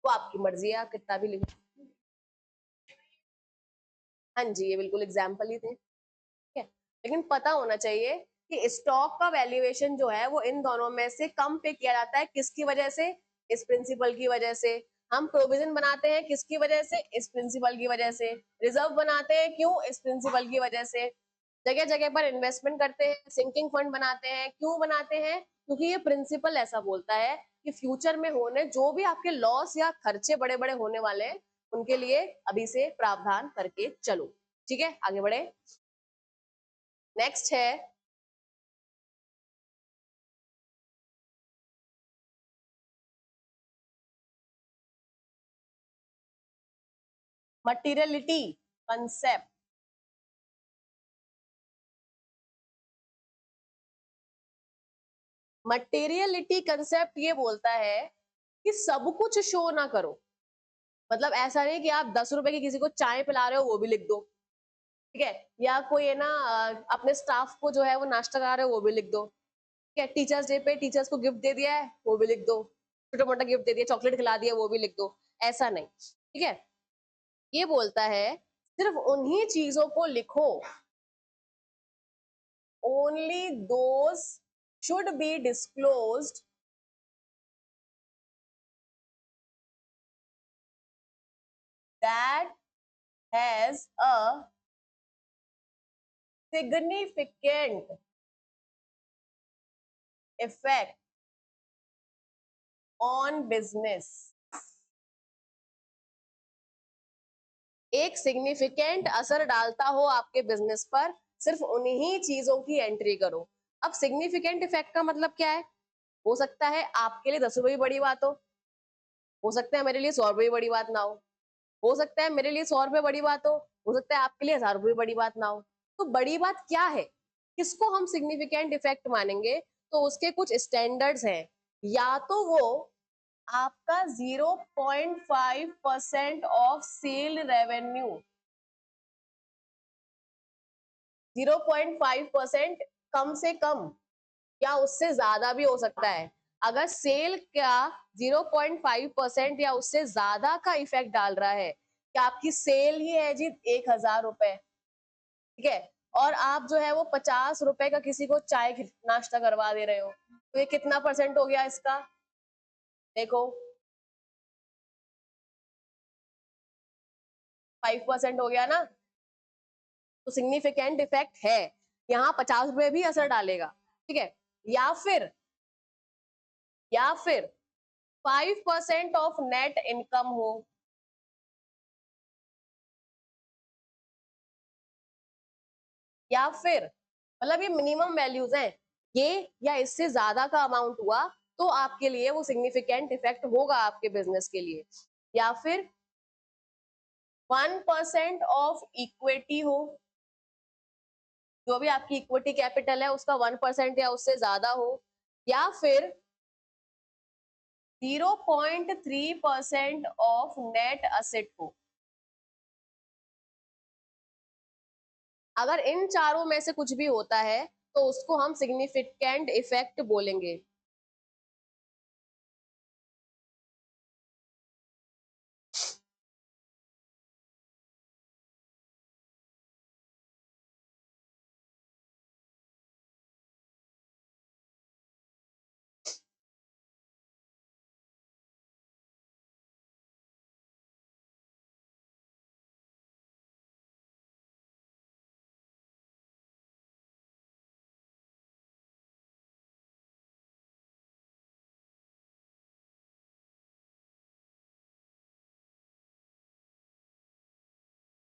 तो आपकी मर्जी है, आप कितना भी लिखो। हाँ जी, ये बिल्कुल एग्जाम्पल ही थे, ठीक है। लेकिन पता होना चाहिए कि स्टॉक का वैल्यूएशन जो है वो इन दोनों में से कम पे किया जाता है, किसकी वजह से, इस प्रिंसिपल की वजह से। हम प्रोविजन बनाते हैं किसकी वजह से, इस प्रिंसिपल की वजह से। रिजर्व बनाते हैं क्यों, इस प्रिंसिपल की वजह से। जगह जगह पर इन्वेस्टमेंट करते हैं, सिंकिंग फंड बनाते हैं, क्यों बनाते हैं, क्योंकि ये प्रिंसिपल ऐसा बोलता है कि फ्यूचर में होने जो भी आपके लॉस या खर्चे बड़े बड़े होने वाले हैं, उनके लिए अभी से प्रावधान करके चलो। ठीक है, आगे बढ़े। नेक्स्ट है मटीरियलिटी कंसेप्ट। मटेरियलिटी कंसेप्ट ये बोलता है कि सब कुछ शो ना करो। मतलब ऐसा नहीं कि आप 10 रुपए की किसी को चाय पिला रहे हो वो भी लिख दो, ठीक है, या कोई है ना अपने स्टाफ को जो है वो नाश्ता करा रहे हो वो भी लिख दो, ठीक है, टीचर्स डे पे टीचर्स को गिफ्ट दे दिया है वो भी लिख दो, छोटा मोटा गिफ्ट दे दिया, चॉकलेट खिला दिया वो भी लिख दो। ऐसा नहीं, ठीक है। ये बोलता है सिर्फ उन्हीं चीजों को लिखो, only those should be disclosed that has a significant effect on business। एक सिग्निफिकेंट असर डालता हो आपके बिजनेस पर, सिर्फ उन्हीं चीजों की एंट्री करो। अब सिग्निफिकेंट इफेक्ट का मतलब क्या है, हो सकता है आपके लिए 10 रुपए बड़ी बात हो सकता है मेरे लिए 100 रुपए बड़ी बात ना हो सकता है मेरे लिए 100 रुपए बड़ी बात हो सकता है आपके लिए 1000 रुपए बड़ी बात ना हो। तो बड़ी बात क्या है, किसको हम सिग्निफिकेंट इफेक्ट मानेंगे, तो उसके कुछ स्टैंडर्ड्स हैं। या तो वो आपका 0.5% ऑफ सेल रेवेन्यू, 0.5% कम से कम या उससे ज्यादा भी हो सकता है। अगर सेल का 0.5% या उससे ज्यादा का इफेक्ट डाल रहा है कि आपकी सेल ही है जी 1000 रुपए, ठीक है, और आप जो है वो 50 रुपए का किसी को चाय नाश्ता करवा दे रहे हो, तो ये कितना परसेंट हो गया इसका, देखो 5% हो गया ना। तो सिग्निफिकेंट इफेक्ट है, यहाँ 50 रुपए भी असर डालेगा, ठीक है। या फिर या फिर 5% ऑफ नेट इनकम हो, या फिर मतलब ये मिनिमम वैल्यूज हैं, ये या इससे ज्यादा का अमाउंट हुआ तो आपके लिए वो सिग्निफिकेंट इफेक्ट होगा आपके बिजनेस के लिए। या फिर 1% ऑफ इक्विटी हो, जो भी आपकी इक्विटी कैपिटल है उसका 1% या उससे ज्यादा हो। या फिर 0.3% ऑफ नेट असेट हो। अगर इन चारों में से कुछ भी होता है तो उसको हम सिग्निफिकेंट इफेक्ट बोलेंगे।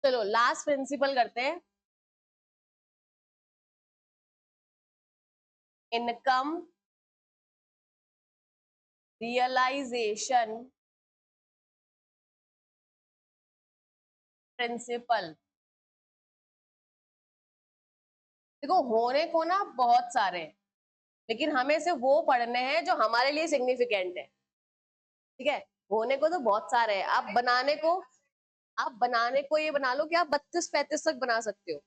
चलो लास्ट प्रिंसिपल करते हैं, इनकम रियलाइजेशन प्रिंसिपल। देखो होने को ना बहुत सारे हैं, लेकिन हमें से वो पढ़ने हैं जो हमारे लिए सिग्निफिकेंट है, ठीक है। होने को तो बहुत सारे हैं, आप बनाने को ये बना लो कि आप 32-35 तक बना सकते हो,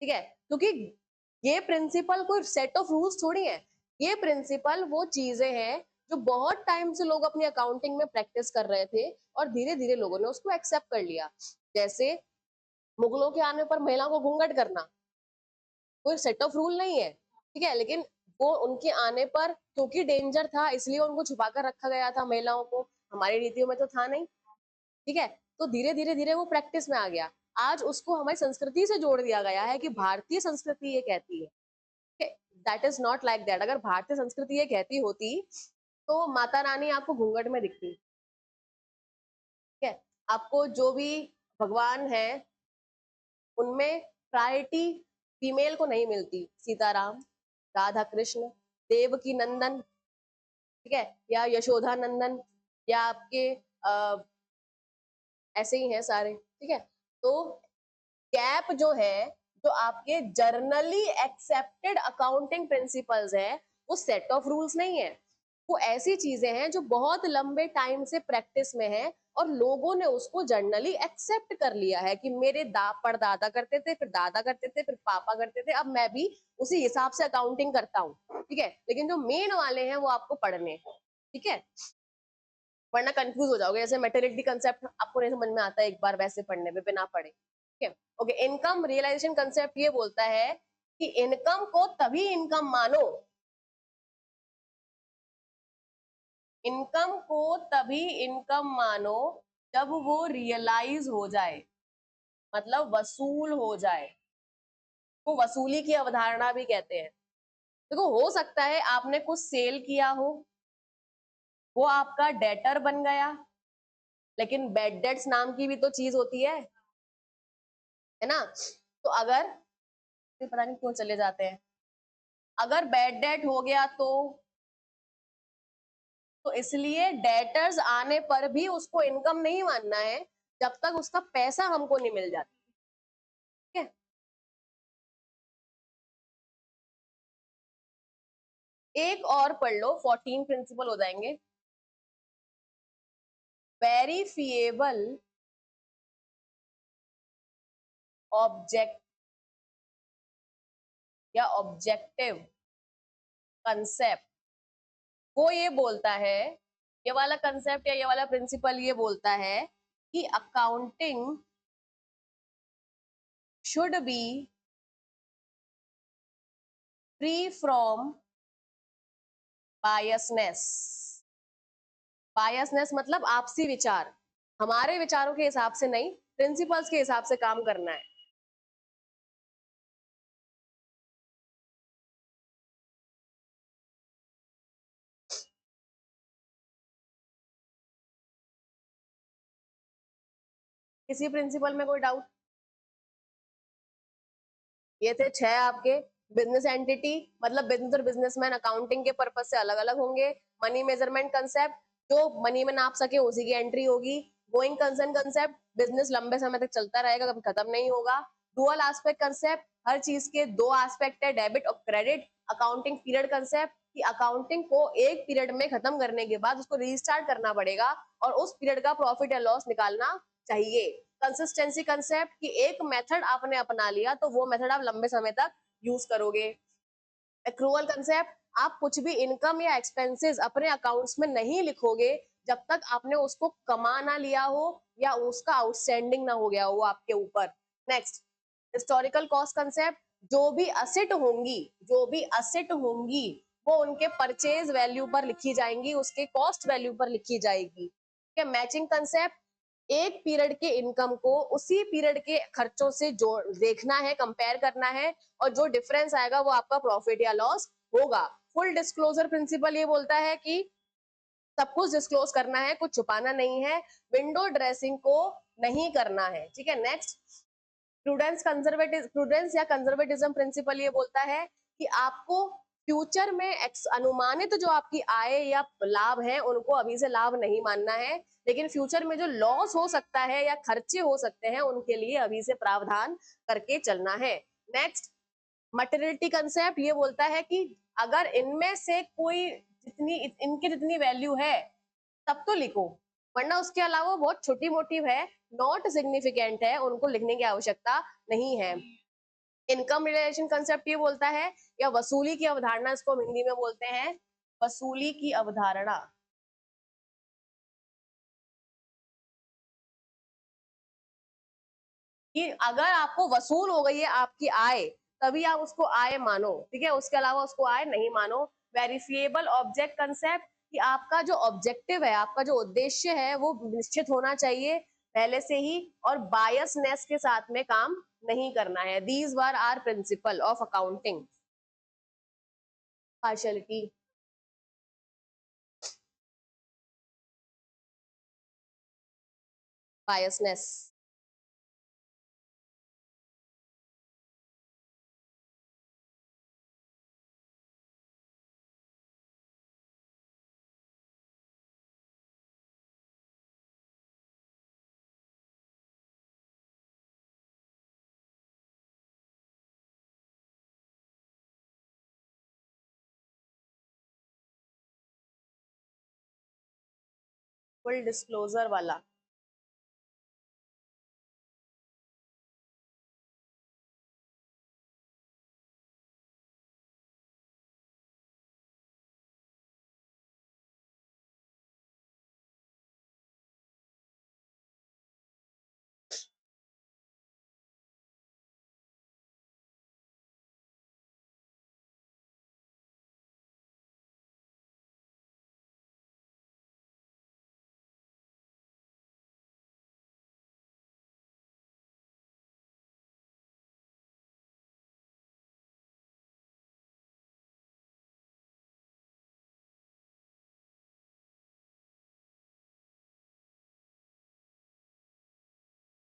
ठीक है। क्योंकि ये प्रिंसिपल कोई सेट ऑफ रूल्स थोड़ी है, ये प्रिंसिपल वो चीजें हैं जो बहुत टाइम से लोग अपनी अकाउंटिंग में प्रैक्टिस कर रहे थे और धीरे धीरे लोगों ने उसको एक्सेप्ट कर लिया। जैसे मुगलों के आने पर महिलाओं को घूंघट करना कोई सेट ऑफ रूल नहीं है, ठीक है, लेकिन वो उनके आने पर क्योंकि डेंजर था इसलिए उनको छुपा कर रखा गया था महिलाओं को, हमारी रीतियों में तो था नहीं, ठीक है। तो धीरे धीरे धीरे वो प्रैक्टिस में आ गया, आज उसको हमारी संस्कृति से जोड़ दिया गया है कि भारतीय संस्कृति ये कहती है। That is not like that. अगर भारतीय संस्कृति ये कहती होती तो माता रानी आपको घूंघट में दिखती, ठीक है। आपको जो भी भगवान है उनमें प्रायोरिटी फीमेल को नहीं मिलती, सीताराम, राधा कृष्ण, देवकी नंदन, ठीक है, या यशोधा नंदन, या आपके ऐसे ही हैं सारे, ठीक है। तो गैप जो है, जो आपके जर्नली एक्सेप्टेड अकाउंटिंग प्रिंसिपल्स है, वो सेट ऑफ रूल्स नहीं है, वो ऐसी चीजें हैं जो बहुत लंबे टाइम से प्रैक्टिस में है और लोगों ने उसको जर्नली एक्सेप्ट कर लिया है कि मेरे परदादा करते थे, फिर दादा करते थे, फिर पापा करते थे, अब मैं भी उसी हिसाब से अकाउंटिंग करता हूँ, ठीक है। लेकिन जो मेन वाले हैं वो आपको पढ़ने हैं, ठीक है, वरना कंफ्यूज हो जाओगे। जैसे मेटरिटी कंसेप्ट आपको नहीं समझ में आता है एक बार वैसे पढ़ने में बिना पढ़े, ठीक है। ओके, इनकम रियलाइजेशन कंसेप्ट ये बोलता है कि इनकम को तभी इनकम मानो, इनकम को तभी इनकम मानो जब वो रियलाइज हो जाए, मतलब वसूल हो जाए, वो वसूली की अवधारणा भी कहते हैं। देखो हो सकता है आपने कुछ सेल किया हो, वो आपका डेटर बन गया, लेकिन बैड डेट्स नाम की भी तो चीज होती है ना। तो अगर पता नहीं क्यों चले जाते हैं, अगर बैड डेट हो गया तो इसलिए डेटर्स आने पर भी उसको इनकम नहीं मानना है जब तक उसका पैसा हमको नहीं मिल जाता, ठीक है। एक और पढ़ लो, 14 प्रिंसिपल हो जाएंगे। वेरीफिएबल ऑब्जेक्ट या ऑब्जेक्टिव कंसेप्ट, वो ये बोलता है, ये वाला कंसेप्ट या ये वाला प्रिंसिपल ये बोलता है कि accounting should be free from biasness. Biasness मतलब आपसी विचार, हमारे विचारों के हिसाब से नहीं, प्रिंसिपल्स के हिसाब से काम करना है। किसी प्रिंसिपल में कोई डाउट? ये थे 6 आपके। बिजनेस एंटिटी मतलब बिजनेस और बिजनेसमैन अकाउंटिंग के पर्पज से अलग अलग होंगे। मनी मेजरमेंट कंसेप्ट, जो मनी में नाप सके उसी की एंट्री होगी। गोइंग कंसर्न कंसेप्ट, बिजनेस लंबे समय तक चलता रहेगा, कभी खत्म नहीं होगा। डुअल एस्पेक्ट कंसेप्ट, हर चीज के 2 एस्पेक्ट है, डेबिट और क्रेडिट। अकाउंटिंग पीरियड कंसेप्ट, कि अकाउंटिंग को एक पीरियड में खत्म करने के बाद उसको रीस्टार्ट करना पड़ेगा और उस पीरियड का प्रॉफिट या लॉस निकालना चाहिए। कंसिस्टेंसी कंसेप्ट, कि एक मेथड आपने अपना लिया तो वो मेथड आप लंबे समय तक यूज करोगे। एक्रूअल कंसेप्ट, आप कुछ भी इनकम या एक्सपेंसेस अपने अकाउंट्स में नहीं लिखोगे जब तक आपने उसको कमा ना लिया हो या उसका आउटस्टैंडिंग ना हो गया हो आपके ऊपर। नेक्स्ट, हिस्टोरिकल कॉस्ट कंसेप्ट, जो भी असेट होंगी वो उनके परचेज वैल्यू पर लिखी जाएंगी, उसके कॉस्ट वैल्यू पर लिखी जाएगी, ठीक है। मैचिंग कंसेप्ट, एक पीरियड के इनकम को उसी पीरियड के खर्चों से जोड़ देखना है, कंपेयर करना है, और जो डिफरेंस आएगा वो आपका प्रॉफिट या लॉस होगा। फुल डिस्क्लोजर प्रिंसिपल ये बोलता है कि सब कुछ डिस्क्लोज करना है, कुछ छुपाना नहीं है। विंडो ड्रेसिंग को नहीं करना है, ठीक है। नेक्स्ट, प्रूडेंस या कंजर्वेटिज्म प्रिंसिपल ये बोलता है कि आपको फ्यूचर में अनुमानित जो आपकी आय या लाभ है उनको अभी से लाभ नहीं मानना है, लेकिन फ्यूचर में जो लॉस हो सकता है या खर्चे हो सकते हैं उनके लिए अभी से प्रावधान करके चलना है। नेक्स्ट, मटेरियलिटी कंसेप्ट ये बोलता है कि अगर इनमें से कोई जितनी इनके जितनी वैल्यू है तब तो लिखो, वरना उसके अलावा बहुत छोटी मोटी है, नॉट सिग्निफिकेंट है, उनको लिखने की आवश्यकता नहीं है। इनकम रिलेशन कंसेप्ट ये बोलता है, या वसूली की अवधारणा इसको हम हिंदी में बोलते हैं, वसूली की अवधारणा, कि अगर आपको वसूल हो गई है आपकी आय तभी आप उसको आय मानो, ठीक है, उसके अलावा उसको आय नहीं मानो। वेरिफिएबल ऑब्जेक्ट कंसेप्ट, कि आपका जो ऑब्जेक्टिव है, आपका जो उद्देश्य है वो निश्चित होना चाहिए पहले से ही, और बायसनेस के साथ में काम नहीं करना है। These were are principle of accounting. Partiality, biasness, full disclosure वाला,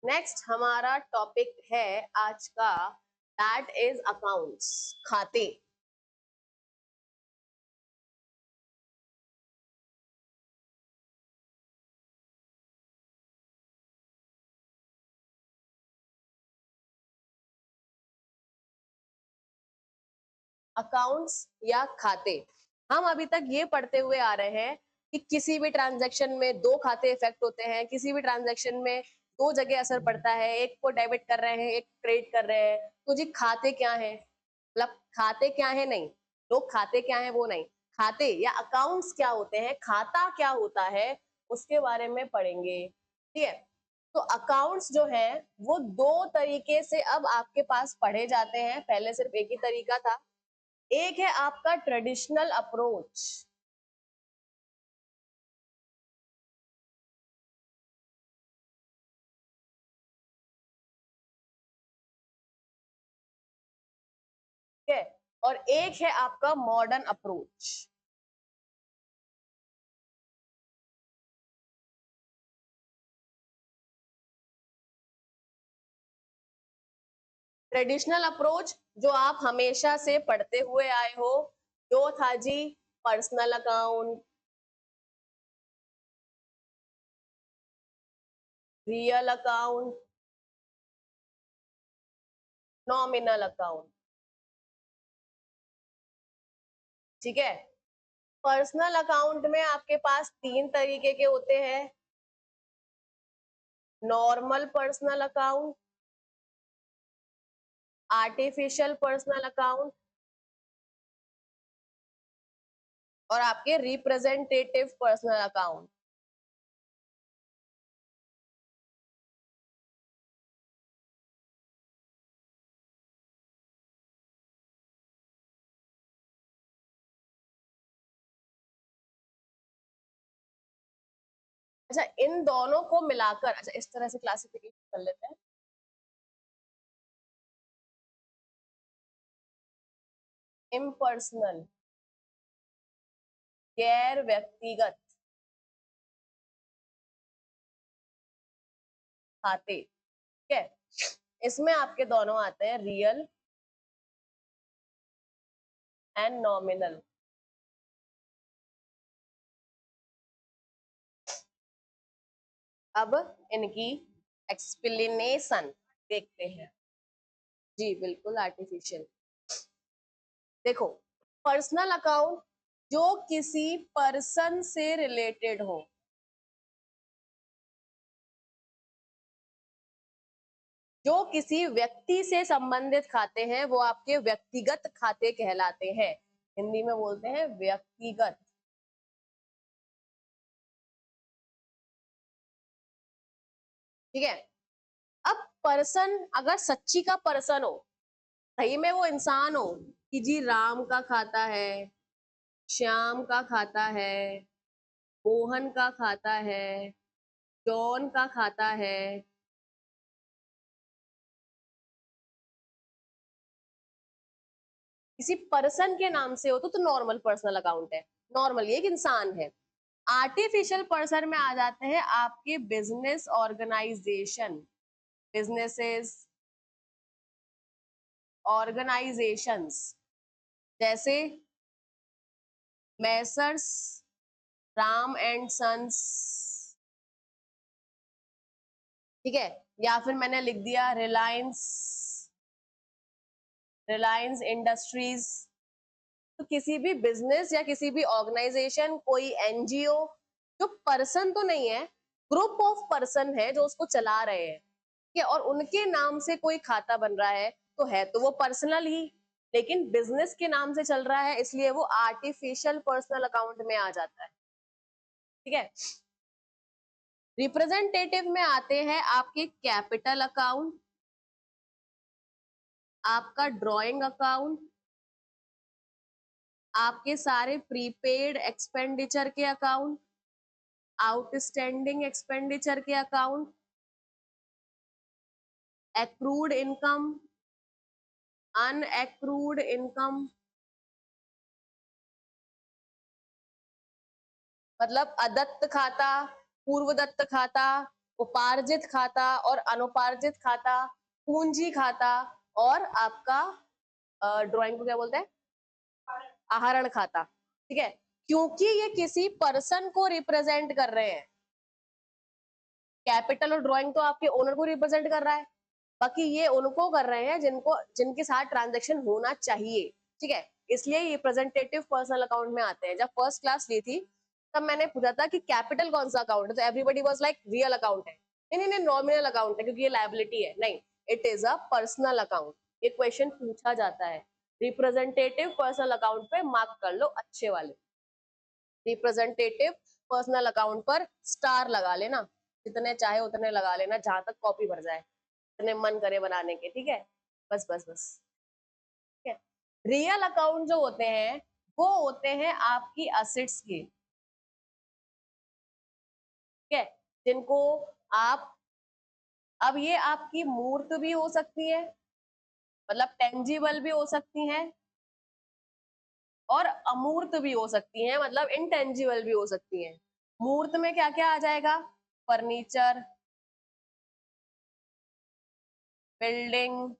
नेक्स्ट हमारा टॉपिक है आज का, दैट इज अकाउंट्स, खाते। अकाउंट्स या खाते, हम अभी तक ये पढ़ते हुए आ रहे हैं कि किसी भी ट्रांजैक्शन में दो खाते इफेक्ट होते हैं, किसी भी ट्रांजैक्शन में दो जगह असर पड़ता है, एक को डेबिट कर रहे हैं एक क्रेडिट कर रहे हैं। तो जी खाते क्या है, मतलब खाते क्या है, नहीं, लोग खाते क्या है वो नहीं, खाते या अकाउंट्स क्या होते हैं, खाता क्या होता है, उसके बारे में पढ़ेंगे, ठीक है। तो अकाउंट्स जो है वो दो तरीके से अब आपके पास पढ़े जाते हैं, पहले सिर्फ एक ही तरीका था। एक है आपका ट्रेडिशनल अप्रोच, ठीक है, और एक है आपका मॉडर्न अप्रोच। ट्रेडिशनल अप्रोच जो आप हमेशा से पढ़ते हुए आए हो, जो था जी personal account, real account, nominal account, ठीक है। पर्सनल अकाउंट में आपके पास तीन तरीके के होते हैं, normal personal account, artificial personal account, और आपके रिप्रेजेंटेटिव पर्सनल अकाउंट। अच्छा, इन दोनों को मिलाकर, अच्छा इस तरह से क्लासिफिकेशन कर लेते हैं, इम्पर्सनल, गैर व्यक्तिगत, खाते, ठीक है। इसमें आपके दोनों आते हैं, रियल एंड नॉमिनल। अब इनकी एक्सप्लेनेशन देखते हैं। जी बिल्कुल, आर्टिफिशियल। देखो, पर्सनल अकाउंट जो किसी पर्सन से रिलेटेड हो, जो किसी व्यक्ति से संबंधित खाते हैं वो आपके व्यक्तिगत खाते कहलाते हैं। हिंदी में बोलते हैं व्यक्तिगत। ठीक है। अब पर्सन अगर सच्ची का पर्सन हो, सही में वो इंसान हो कि जी राम का खाता है, श्याम का खाता है, मोहन का खाता है, जॉन का खाता है, किसी पर्सन के नाम से हो तो नॉर्मल पर्सनल अकाउंट है, नॉर्मल, ये एक इंसान है। आर्टिफिशियल पर्सन में आ जाते हैं आपके बिजनेस ऑर्गेनाइजेशन, बिजनेसेस, ऑर्गेनाइजेशंस, जैसे मैसर्स राम एंड सन्स, ठीक है। या फिर मैंने लिख दिया रिलायंस, रिलायंस इंडस्ट्रीज। तो किसी भी बिजनेस या किसी भी ऑर्गेनाइजेशन, कोई एनजीओ, जो पर्सन तो नहीं है, ग्रुप ऑफ पर्सन है जो उसको चला रहे हैं, ठीक है, और उनके नाम से कोई खाता बन रहा है तो वो पर्सनल ही, लेकिन बिजनेस के नाम से चल रहा है, इसलिए वो आर्टिफिशियल पर्सनल अकाउंट में आ जाता है। ठीक है। रिप्रेजेंटेटिव में आते हैं आपके कैपिटल अकाउंट, आपका ड्राइंग अकाउंट, आपके सारे प्रीपेड एक्सपेंडिचर के अकाउंट, आउटस्टैंडिंग एक्सपेंडिचर के अकाउंट, एक्रूड इनकम, अनएक्रूड इनकम, मतलब अदत्त खाता, पूर्व दत्त खाता, उपार्जित खाता और अनुपार्जित खाता, पूंजी खाता, और आपका ड्राइंग को क्या बोलते हैं, आहरण खाता। ठीक है। क्योंकि ये किसी पर्सन को रिप्रेजेंट कर रहे हैं, कैपिटल और ड्राइंग तो आपके ओनर को रिप्रेजेंट कर रहा है, बाकी ये उनको कर रहे हैं जिनके साथ ट्रांजैक्शन होना चाहिए। ठीक है। इसलिए ये रिप्रेजेंटेटिव पर्सनल अकाउंट में आते हैं। जब फर्स्ट क्लास ली थी तब मैंने पूछा था कि कैपिटल कौन सा अकाउंट है, तो everybody was like real account है। नहीं नहीं, नॉमिनल अकाउंट है क्योंकि ये लायबिलिटी है। नहीं, it is a personal account. ये क्वेश्चन पूछा जाता है। रिप्रेजेंटेटिव पर्सनल अकाउंट पे मार्क कर लो अच्छे वाले। रिप्रेजेंटेटिव पर्सनल अकाउंट पर स्टार लगा लेना, जितने चाहे उतने लगा लेना, जहां तक कॉपी भर जाए, जितने मन करे बनाने के। ठीक है, बस बस बस। ठीक है। रियल अकाउंट जो होते हैं वो होते हैं आपकी असेट्स के, ठीक है, जिनको आप, अब ये आपकी मूर्त भी हो सकती है, मतलब टेंजिबल भी हो सकती हैं, और अमूर्त भी हो सकती हैं, मतलब इनटेंजिबल भी हो सकती हैं। मूर्त में क्या क्या आ जाएगा, फर्नीचर, बिल्डिंग,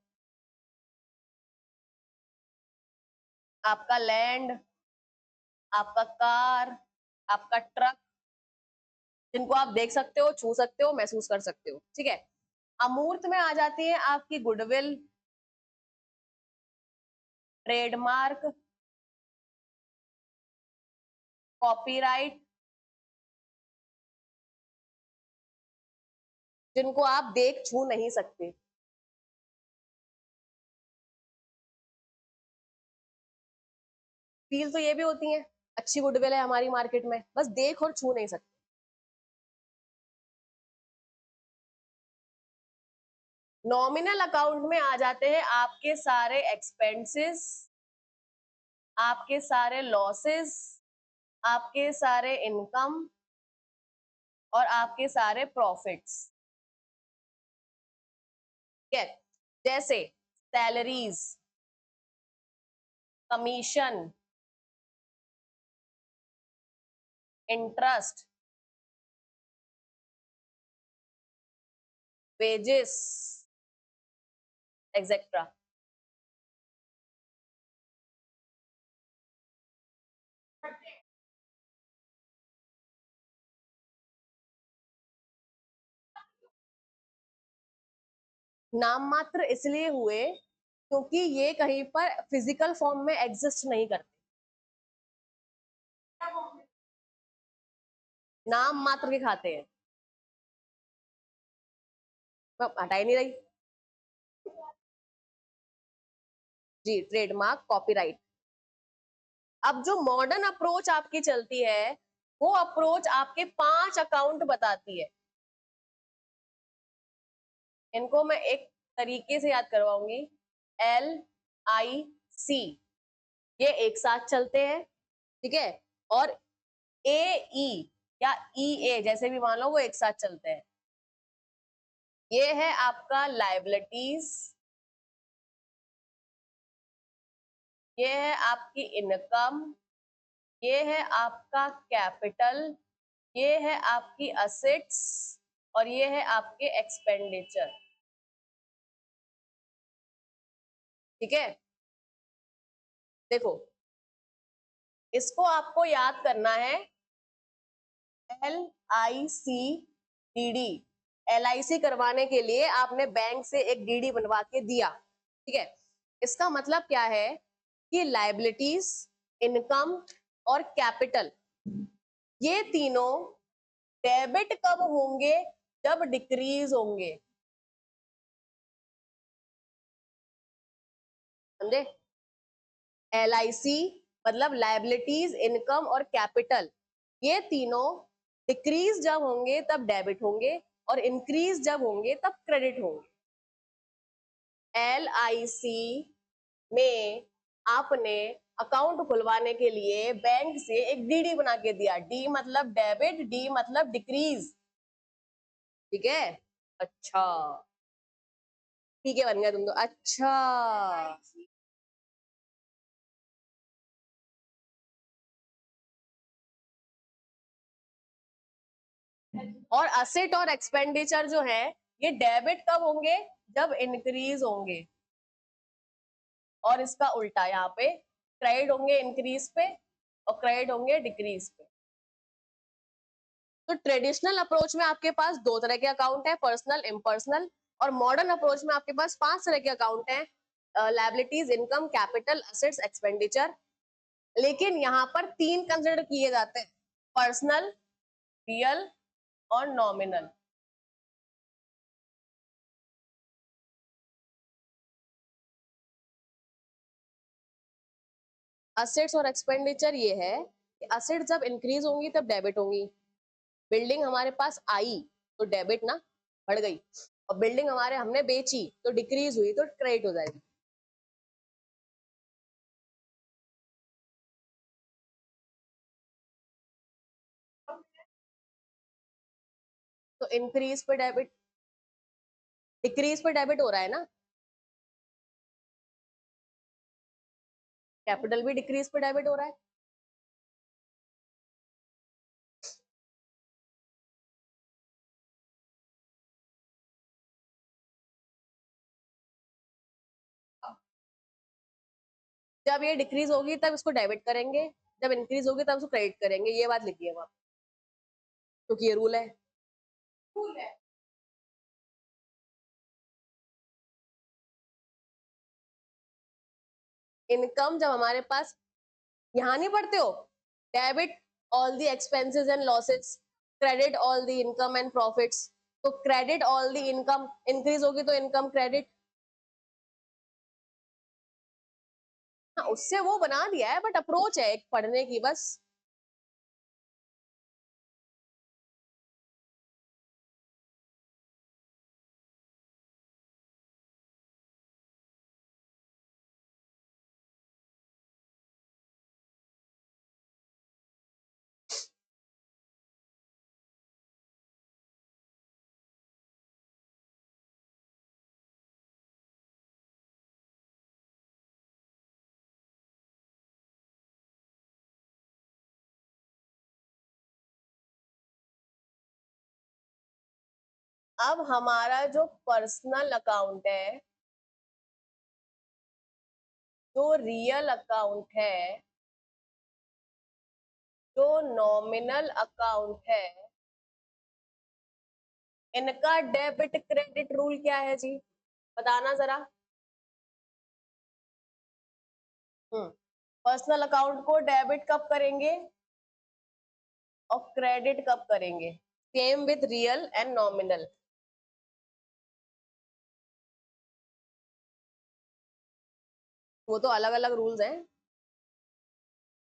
आपका लैंड, आपका कार, आपका ट्रक, जिनको आप देख सकते हो, छू सकते हो, महसूस कर सकते हो। ठीक है। अमूर्त में आ जाती है आपकी गुडविल, ट्रेडमार्क, कॉपीराइट, जिनको आप देख छू नहीं सकते। फील तो ये भी होती है, अच्छी गुडविल है हमारी मार्केट में, बस देख और छू नहीं सकते। नॉमिनल अकाउंट में आ जाते हैं आपके सारे एक्सपेंसेस, आपके सारे लॉसेस, आपके सारे इनकम और आपके सारे प्रॉफिट्स। ठीक है। जैसे salaries, commission, interest, wages etcetera. नाम मात्र इसलिए हुए क्योंकि ये कहीं पर फिजिकल फॉर्म में एग्जिस्ट नहीं करते, नाम मात्र के खाते हैं। हटा ही नहीं रही जी, ट्रेडमार्क कॉपीराइट। अब जो मॉडर्न अप्रोच आपकी चलती है वो अप्रोच आपके 5 अकाउंट बताती है। इनको मैं एक तरीके से याद करवाऊंगी। LIC ये एक साथ चलते हैं, ठीक है, और AE या EA जैसे भी मान लो वो एक साथ चलते हैं। ये है आपका लायबिलिटीज, ये है आपकी इनकम, ये है आपका कैपिटल, ये है आपकी असेट्स और ये है आपके एक्सपेंडिचर, ठीक है। देखो इसको आपको याद करना है। LICDD, LIC करवाने के लिए आपने बैंक से एक DD बनवा के दिया, ठीक है। इसका मतलब क्या है कि लायबिलिटीज, इनकम और कैपिटल ये तीनों डेबिट कब होंगे? जब डिक्रीज होंगे, समझे? LIC मतलब लायबिलिटीज, इनकम और कैपिटल ये तीनों डिक्रीज जब होंगे तब डेबिट होंगे और इंक्रीज जब होंगे तब क्रेडिट होंगे। LIC में आपने अकाउंट खुलवाने के लिए बैंक से एक DD बना के दिया, D मतलब डेबिट, D मतलब डिक्रीज, ठीक है। अच्छा ठीक है, बन गया तुम तो। अच्छा और असेट और एक्सपेंडिचर जो है ये डेबिट कब होंगे? जब इंक्रीज होंगे, और इसका उल्टा यहाँ पे क्रेडिट होंगे इंक्रीज पे और क्रेडिट होंगे डिक्रीज पे। तो ट्रेडिशनल अप्रोच में आपके पास 2 तरह के अकाउंट है, पर्सनल, इम्पर्सनल, और मॉडर्न अप्रोच में आपके पास 5 तरह के अकाउंट है, liabilities, income, capital, assets, expenditure. लेकिन यहाँ पर 3 कंसिडर किए जाते हैं, पर्सनल, रियल और नॉमिनल। असेट्स और एक्सपेंडिचर ये है कि असेट जब इंक्रीज होंगी तब डेबिट होंगी। बिल्डिंग हमारे पास आई तो डेबिट ना, बढ़ गई, और बिल्डिंग हमारे हमने बेची तो डिक्रीज हुई तो क्रेडिट हो जाएगी। तो इंक्रीज पे डेबिट, डिक्रीज पे डेबिट हो रहा है ना, कैपिटल भी डिक्रीज पे डेबिट हो रहा है। जब ये डिक्रीज होगी तब इसको डेबिट करेंगे, जब इंक्रीज होगी तब इसको क्रेडिट करेंगे, ये बात लिखिए वहां, क्योंकि ये रूल है। इनकम जब हमारे पास, यहाँ नहीं पढ़ते हो, debit all the expenses and losses, credit all the income and profits, तो credit all the income, increase होगी तो इनकम क्रेडिट। हाँ उससे वो बना दिया है, बट अप्रोच है एक पढ़ने की बस। अब हमारा जो पर्सनल अकाउंट है, जो रियल अकाउंट है, जो नॉमिनल अकाउंट है, इनका डेबिट क्रेडिट रूल क्या है जी, बताना जरा। पर्सनल अकाउंट को डेबिट कब करेंगे और क्रेडिट कब करेंगे? Same with real and nominal. वो तो अलग अलग रूल्स हैं,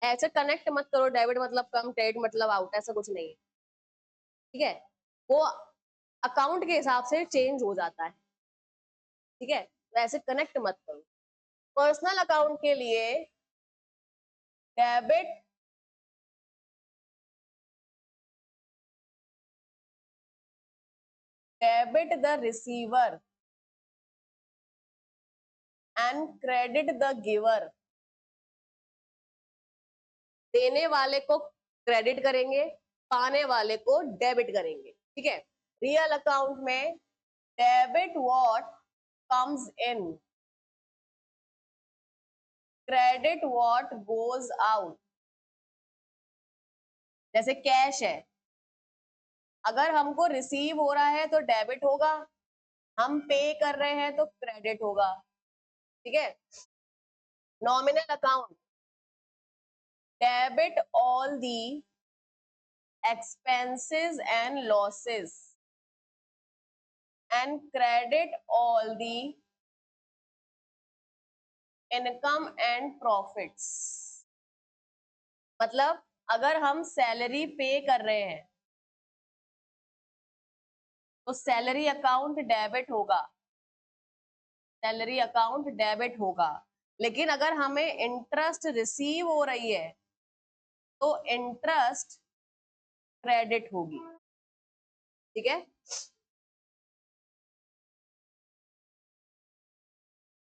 ऐसे कनेक्ट मत करो, डेबिट मतलब कम, क्रेडिट मतलब आउट, ऐसा कुछ नहीं है, ठीक है? वो अकाउंट के हिसाब से चेंज हो जाता है, ठीक है? तो ऐसे कनेक्ट मत करो। पर्सनल अकाउंट के लिए debit the receiver and credit the giver. देने वाले को क्रेडिट करेंगे, पाने वाले को डेबिट करेंगे, ठीक है? रियल अकाउंट में debit what comes in, credit what goes out. जैसे कैश है, अगर हमको रिसीव हो रहा है तो डेबिट होगा, हम पे कर रहे हैं तो क्रेडिट होगा, ठीक है? Nominal account, debit all the expenses and losses and credit all the income and profits। मतलब अगर हम सैलरी पे कर रहे हैं तो सैलरी अकाउंट डेबिट होगा, सैलरी अकाउंट डेबिट होगा। लेकिन अगर हमें इंटरेस्ट रिसीव हो रही है तो इंटरेस्ट क्रेडिट होगी, ठीक है?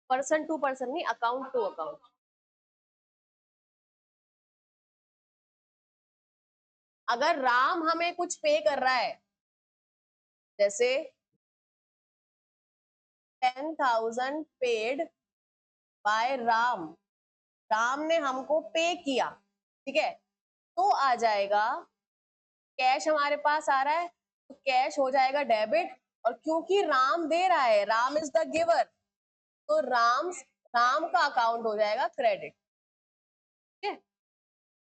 पर्सन टू पर्सन नहीं, अकाउंट टू अकाउंट। अगर राम हमें कुछ पे कर रहा है, जैसे 10,000 पेड बाय राम, राम ने हमको पे किया, ठीक है? तो आ जाएगा, कैश हमारे पास आ रहा है तो कैश हो जाएगा डेबिट, और क्योंकि राम दे रहा है, राम इज द गिवर, तो राम का अकाउंट हो जाएगा क्रेडिट, ठीक है?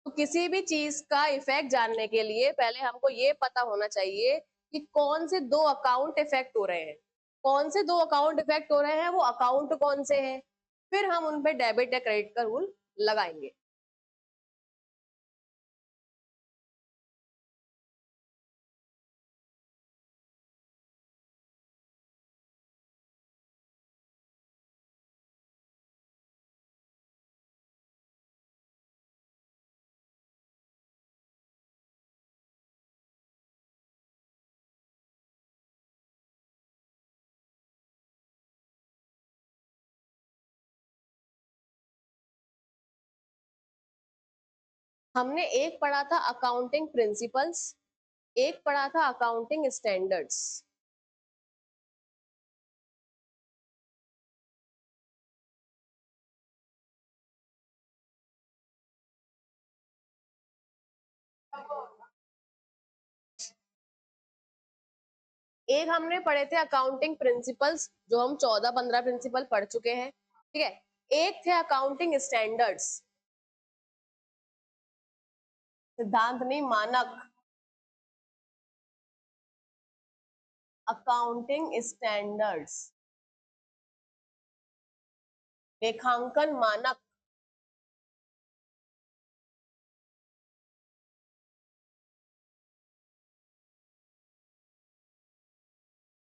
तो किसी भी चीज का इफेक्ट जानने के लिए पहले हमको ये पता होना चाहिए कि कौन से दो अकाउंट इफेक्ट हो रहे हैं, कौन से दो अकाउंट इफेक्ट हो रहे हैं, वो अकाउंट कौन से हैं, फिर हम उन पे डेबिट या क्रेडिट का रूल लगाएंगे। हमने एक पढ़ा था अकाउंटिंग प्रिंसिपल्स, एक पढ़ा था अकाउंटिंग स्टैंडर्ड्स। एक हमने पढ़े थे अकाउंटिंग प्रिंसिपल्स, जो हम 14-15 प्रिंसिपल पढ़ चुके हैं, ठीक है? एक थे अकाउंटिंग स्टैंडर्ड्स, सिद्धांत नहीं, मानक, अकाउंटिंग स्टैंडर्ड्स, लेखांकन मानक।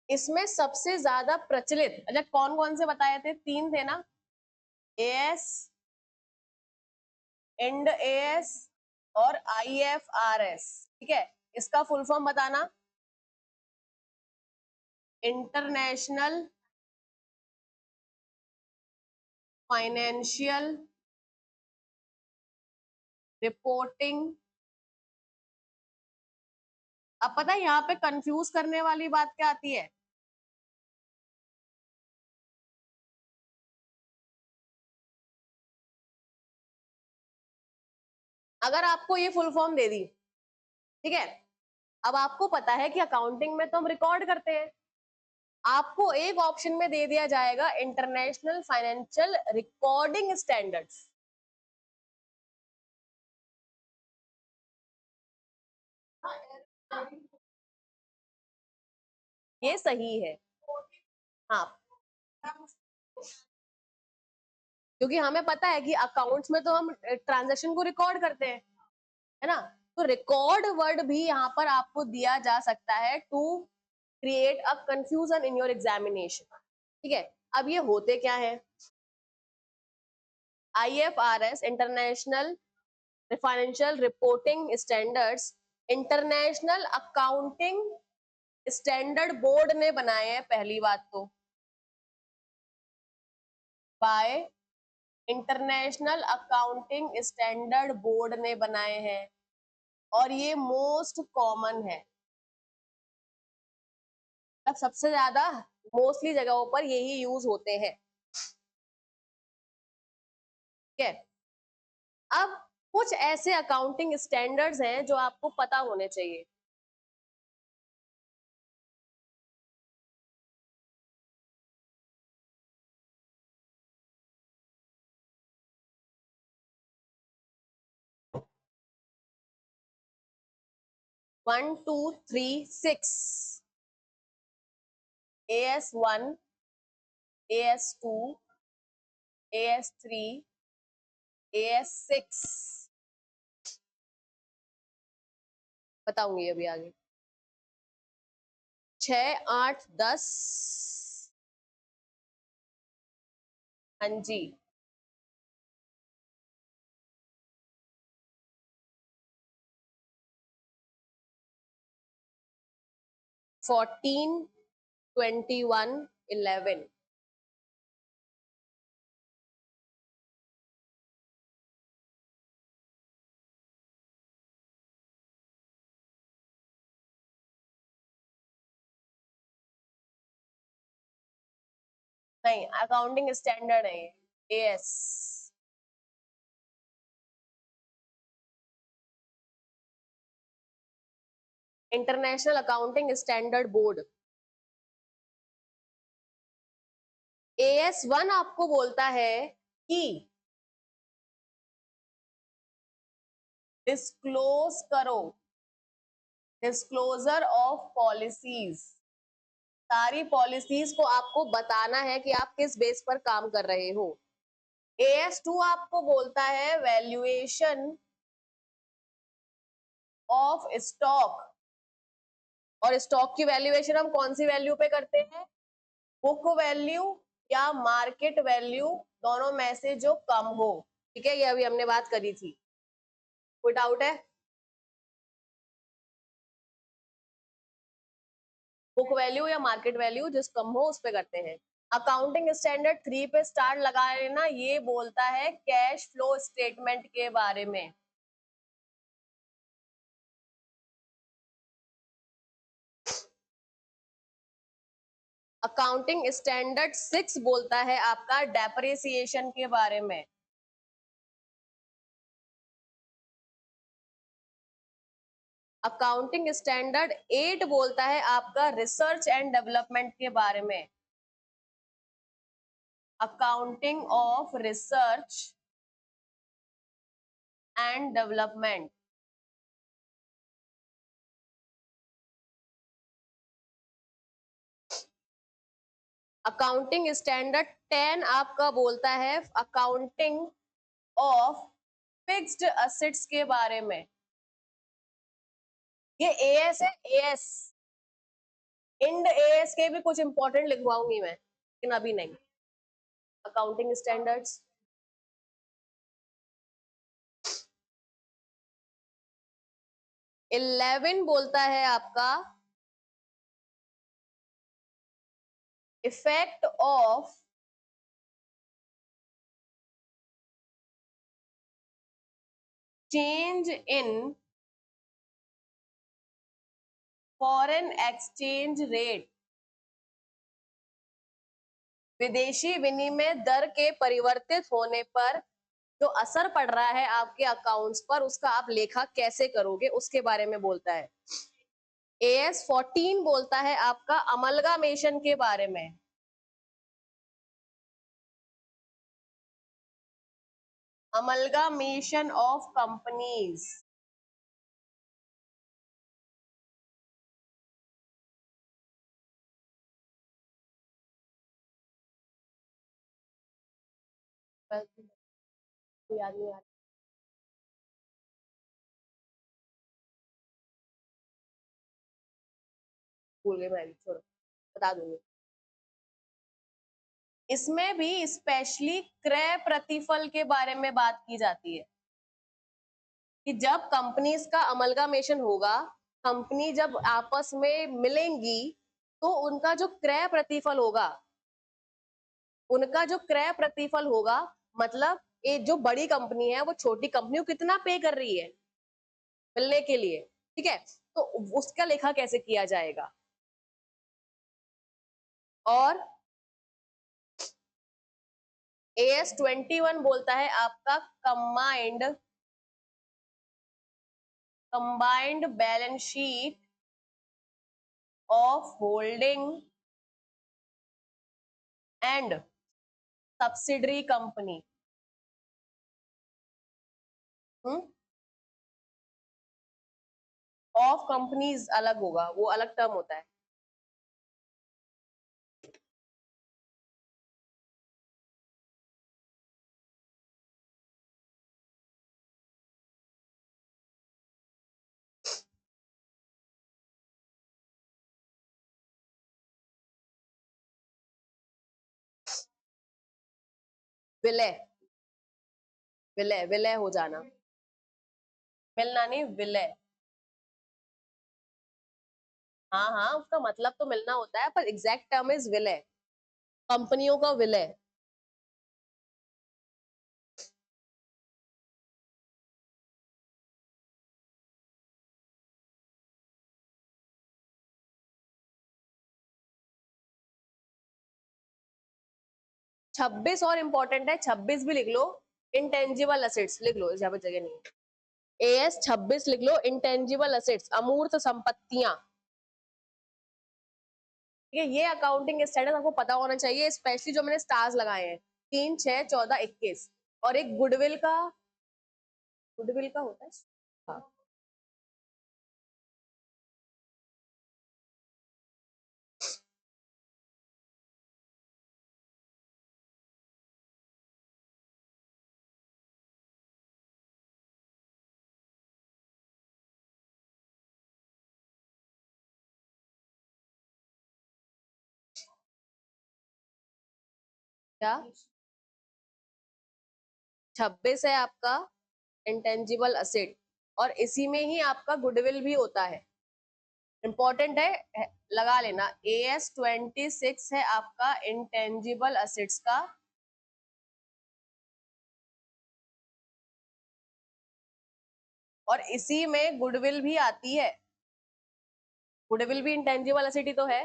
इसमें सबसे ज्यादा प्रचलित, अच्छा कौन कौन से बताए थे? तीन थे ना, एएस, इंड एएस और आईएफआरएस, ठीक है? इसका फुल फॉर्म बताना। इंटरनेशनल फाइनेंशियल रिपोर्टिंग अब पता है यहाँ पे कंफ्यूज करने वाली बात क्या आती है, अगर आपको ये फुल फॉर्म दे दी, ठीक है, अब आपको पता है कि अकाउंटिंग में तो हम रिकॉर्ड करते हैं, आपको एक ऑप्शन में दे दिया जाएगा इंटरनेशनल फाइनेंशियल रिकॉर्डिंग स्टैंडर्ड्स, ये सही है। हाँ, क्योंकि हमें पता है कि अकाउंट्स में तो हम ट्रांजैक्शन को रिकॉर्ड करते हैं, है ना, तो रिकॉर्ड वर्ड भी यहाँ पर आपको दिया जा सकता है to create a confusion in your examination, ठीक है। अब ये होते क्या है, IFRS international financial reporting standards international accounting standard board ने बनाए हैं, पहली बात तो by international accounting standard board ने बनाए हैं, और ये मोस्ट कॉमन है, मतलब सबसे ज्यादा मोस्टली जगहों पर यही यूज होते हैं, ठीक है। अब कुछ ऐसे अकाउंटिंग स्टैंडर्ड्स हैं जो आपको पता होने चाहिए, 1 2 3 6 AS1 AS2 AS3 AS6 बताऊंगी अभी आगे, 6 8 10, हाँ जी, 14 21 11, नहीं अकाउंटिंग स्टैंडर्ड है ये, AS international accounting standard board. AS1 आपको बोलता है कि डिस्क्लोज करो, डिस्क्लोजर ऑफ पॉलिसीज, सारी पॉलिसीज को आपको बताना है कि आप किस बेस पर काम कर रहे हो। AS2 आपको बोलता है वैल्यूएशन ऑफ स्टॉक, और स्टॉक की वैल्यूएशन हम कौन सी वैल्यू पे करते हैं, बुक वैल्यू या मार्केट वैल्यू, दोनों में से जो कम हो, ठीक है, ये अभी हमने बात करी थी, कोई डाउट है, बुक वैल्यू या मार्केट वैल्यू जिस कम हो उस पे करते हैं। अकाउंटिंग स्टैंडर्ड 3 पे स्टार लगा लेना, ये बोलता है कैश फ्लो स्टेटमेंट के बारे में। अकाउंटिंग स्टैंडर्ड 6 बोलता है आपका डेप्रिसिएशन के बारे में। अकाउंटिंग स्टैंडर्ड 8 बोलता है आपका रिसर्च एंड डेवलपमेंट के बारे में, accounting of research and development. Accounting standard 10 आपका बोलता है अकाउंटिंग ऑफ फिक्स्ड असेट्स के बारे में, ये AS है, AS इंड AS के भी कुछ इंपॉर्टेंट लिखवाऊंगी मैं, लेकिन अभी नहीं। अकाउंटिंग स्टैंडर्ड्स 11 बोलता है आपका effect of change in foreign exchange rate, विदेशी विनिमय दर के परिवर्तित होने पर जो असर पड़ रहा है आपके अकाउंट्स पर, उसका आप लेखा कैसे करोगे उसके बारे में बोलता है। AS 14 बोलता है आपका अमलगामेशन के बारे में। अमलगामेशन ऑफ कंपनीज, याद नहीं आ रहा, भूल गई मैं भी, छोड़ो, बता दूंगी। इसमें भी स्पेशली क्रय प्रतिफल के बारे में बात की जाती है कि जब कंपनीज का अमलगामेशन होगा, कंपनी जब आपस में मिलेंगी, तो उनका जो क्रय प्रतिफल होगा, मतलब ये जो बड़ी कंपनी है वो छोटी कंपनी को कितना पे कर रही है मिलने के लिए, ठीक है, तो उसका लेखा कैसे किया जाएगा। और AS 21 बोलता है आपका combined balance sheet of holding and subsidiary company. Of companies अलग होगा, वो अलग टर्म होता है। विलय, विलय विलय हो जाना, मिलना नहीं, विलय। हाँ हाँ, उसका मतलब तो मिलना होता है, पर एग्जैक्ट टर्म इज विलय, कंपनियों का विलय। 26 और इम्पोर्टेंट है, 26 भी लिख लो, इंटेंजिबल असेट्स लिख लो, यहाँ पे जगह नहीं है। AS 26 लिख लो, इंटेंजिबल असेट्स, अमूर्त संपत्तियां। ठीक है, ये अकाउंटिंग स्टैंडर्ड आपको पता होना चाहिए, स्पेशली जो मैंने स्टार्स लगाए हैं 3, 6, 14, 21। और एक गुडविल का होता है। हाँ, क्या 26 है आपका इंटेंजिबल असेट, और इसी में ही आपका गुडविल भी होता है, इंपॉर्टेंट है, लगा लेना। AS 26 है आपका इंटेंजिबल असेट्स का, और इसी में गुडविल भी आती है, गुडविल भी इंटेंजिबल असेट ही तो है।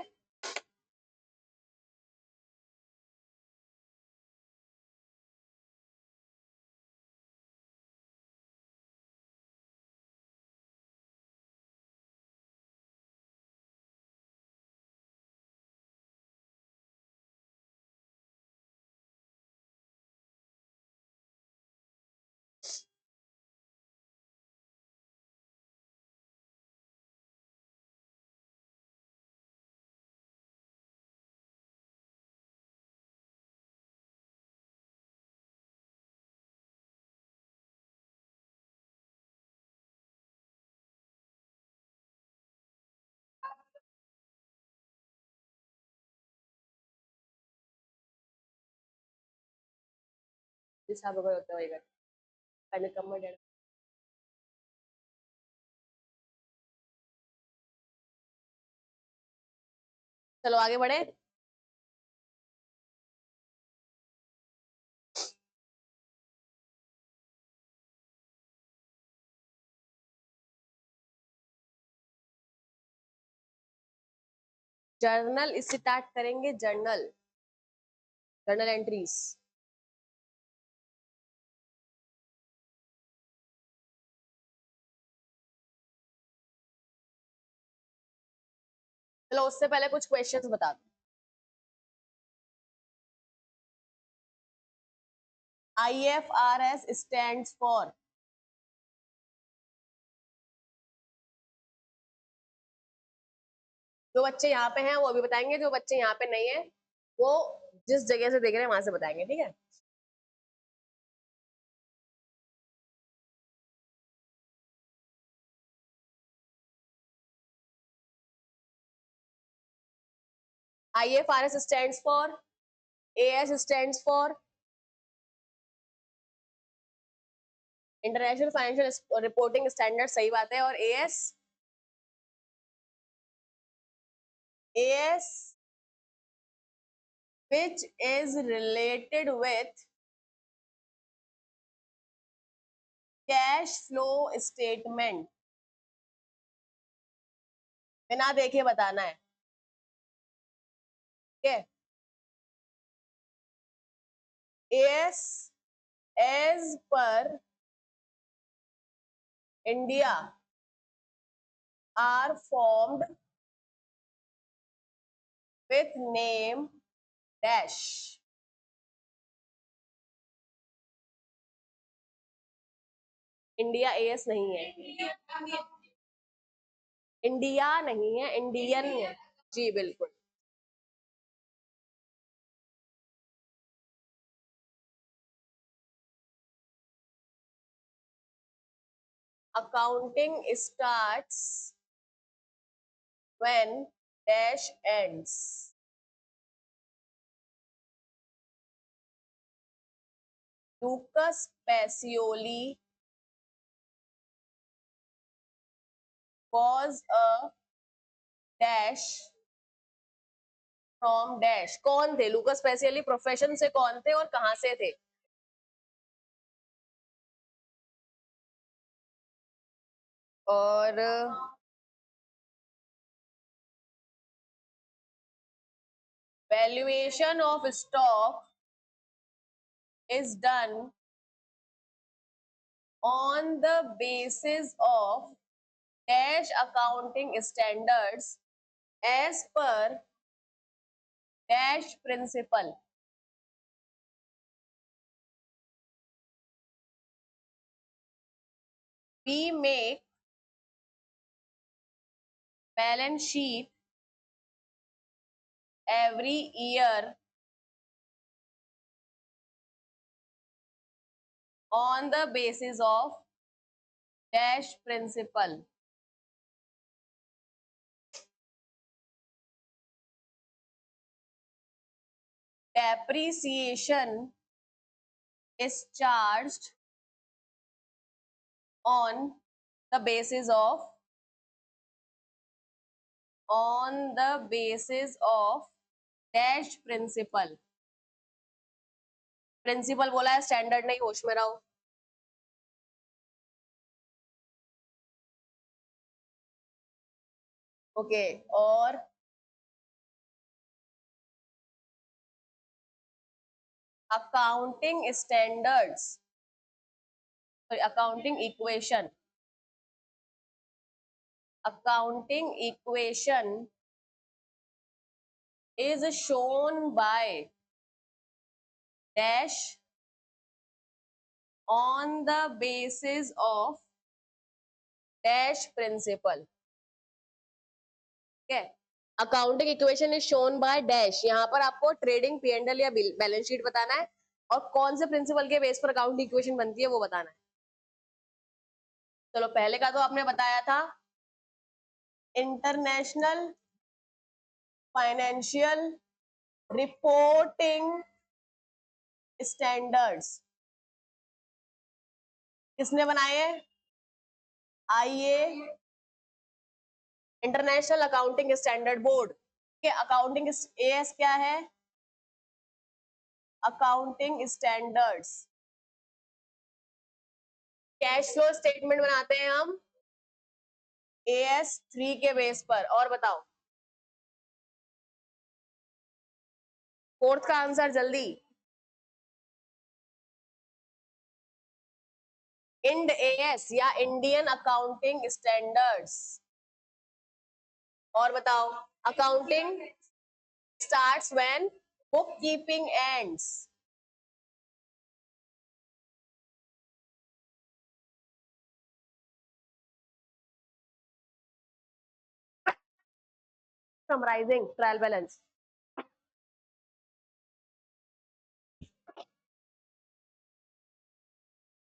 हिसाब वगैरह होता है, पहले कम में चलो आगे बढ़े। जर्नल स्टार्ट करेंगे, जर्नल, जर्नल एंट्रीज। चलो उससे पहले कुछ क्वेश्चंस बता दो। IFRS स्टैंड्स फॉर, जो बच्चे यहाँ पे हैं वो अभी बताएंगे, जो बच्चे यहाँ पे नहीं है वो जिस जगह से देख रहे हैं वहां से बताएंगे, ठीक है। IFRS stands for, AS stands for international financial reporting standard, सही बात है। और AS which is related with cash flow statement, बिना देखे बताना है, ठीक है। AS as per India are formed with name dash. India AS नहीं है, इंडिया नहीं है, इंडियन है। जी बिल्कुल। Accounting starts when dash ends। Lucas Pacioli was a dash from dash। कौन थे लूकस पेसियली, प्रोफेशन से कौन थे और कहां से थे? और valuation of stock is done on the basis of dash accounting standards as per dash principle। We make balance sheet every year on the basis of dash principle। Depreciation is charged on the basis of dash principle। Principle बोला है, standard नहीं, होश में रहो। Okay और accounting standards, accounting equation, accounting equation is shown by dash on the basis of dash principle। ठीक है, accounting equation is shown by dash. यहाँ पर आपको ट्रेडिंग P&L या बैलेंस शीट बताना है और कौन से प्रिंसिपल के बेस पर अकाउंटिंग इक्वेशन बनती है वो बताना है। चलो पहले का तो आपने बताया था, इंटरनेशनल फाइनेंशियल रिपोर्टिंग स्टैंडर्ड्स किसने बनाए हैं? IA, international accounting standard board के। अकाउंटिंग AS क्या है? Accounting standards. Cash flow statement बनाते हैं हम AS 3 के बेस पर। और बताओ फोर्थ का आंसर जल्दी। इंड एएस या इंडियन अकाउंटिंग स्टैंडर्ड्स। और बताओ, accounting starts when book keeping ends. Summarising trial balance.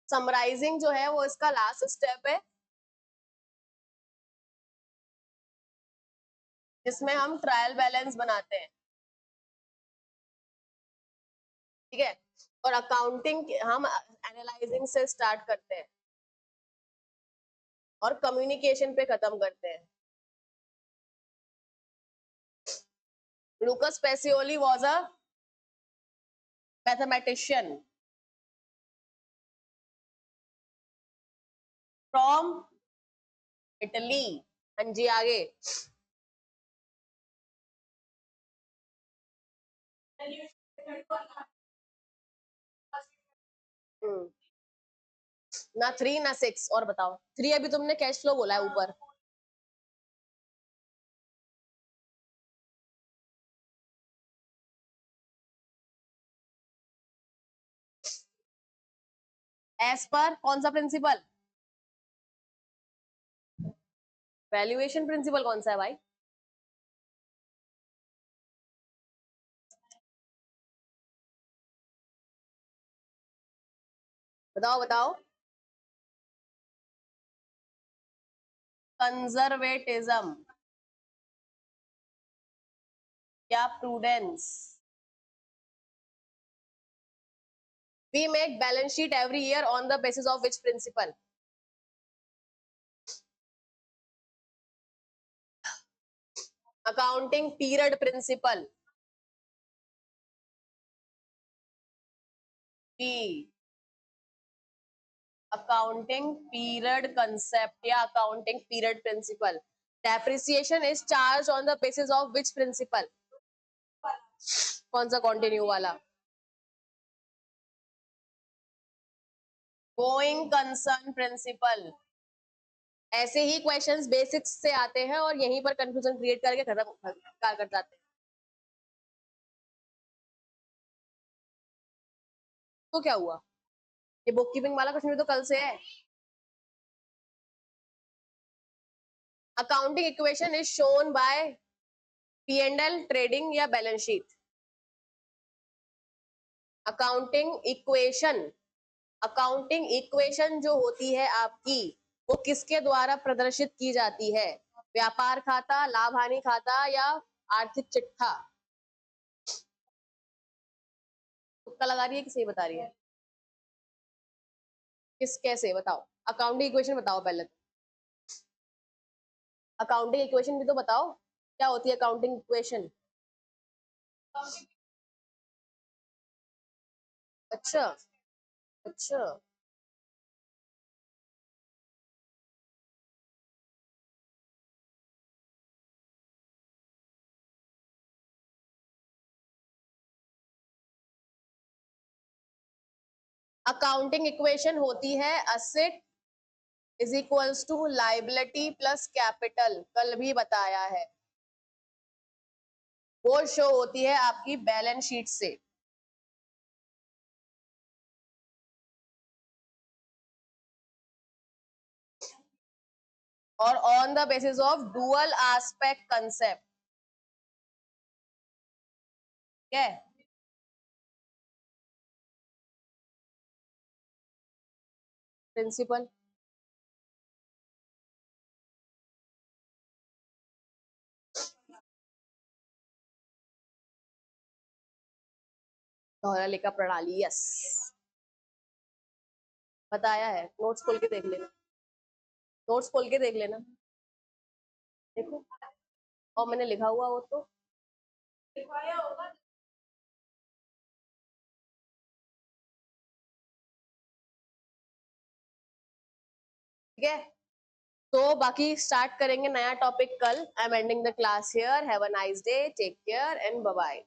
Summarising जो है वो इसका लास्ट स्टेप है, जिसमें हम ट्रायल बैलेंस बनाते हैं, ठीक है। और अकाउंटिंग हम एनालाइजिंग से स्टार्ट करते हैं और कम्युनिकेशन पे खत्म करते हैं। लूकस Pacioli was a mathematician from Italy. हाँ जी, आगे। ना 3 ना 6, और बताओ। 3 अभी तुमने कैश फ्लो बोला है ऊपर। एज पर कौन सा प्रिंसिपल? वैल्यूएशन प्रिंसिपल कौन सा है भाई? बताओ बताओ। कंजर्वेटिज्म या prudence? We make balance sheet every year on the basis of which principle? Accounting period principle. B. Accounting period concept या accounting period principle. Depreciation is charged on the basis of which principle? कौन सा continue वाला? Going concern principle. ऐसे ही questions basics से आते हैं और यहीं पर कंफ्यूजन क्रिएट करके खत्म कर जाते हैं। तो क्या हुआ? ये बुक कीपिंग वाला क्वेश्चन भी तो कल से है। Accounting equation is shown by P&L, trading या बैलेंस शीट? अकाउंटिंग इक्वेशन जो होती है आपकी, वो किसके द्वारा प्रदर्शित की जाती है? व्यापार खाता, लाभ हानि खाता या आर्थिक चिट्ठा? तुक्का लगा रही है कि सही बता रही है? किस कैसे बताओ? अकाउंटिंग इक्वेशन बताओ पहले तो। अकाउंटिंग इक्वेशन भी तो बताओ, क्या होती है अकाउंटिंग इक्वेशन? अच्छा अच्छा। अकाउंटिंग इक्वेशन होती है asset is equals to liability plus capital, कल भी बताया है। वो शो होती है आपकी बैलेंस शीट से। और on the basis of dual aspect concept, ठीक है। प्रिंसिपल दोहरा लेखा प्रणाली, यस बताया है। नोट्स खोल के देख लेना, नोट्स खोल के देख लेना, देखो। और मैंने लिखा हुआ वो तो लिखवाया होगा, ठीक है। तो बाकी स्टार्ट करेंगे नया टॉपिक कल। I am ending the class here. Have a nice day, take care and bye bye.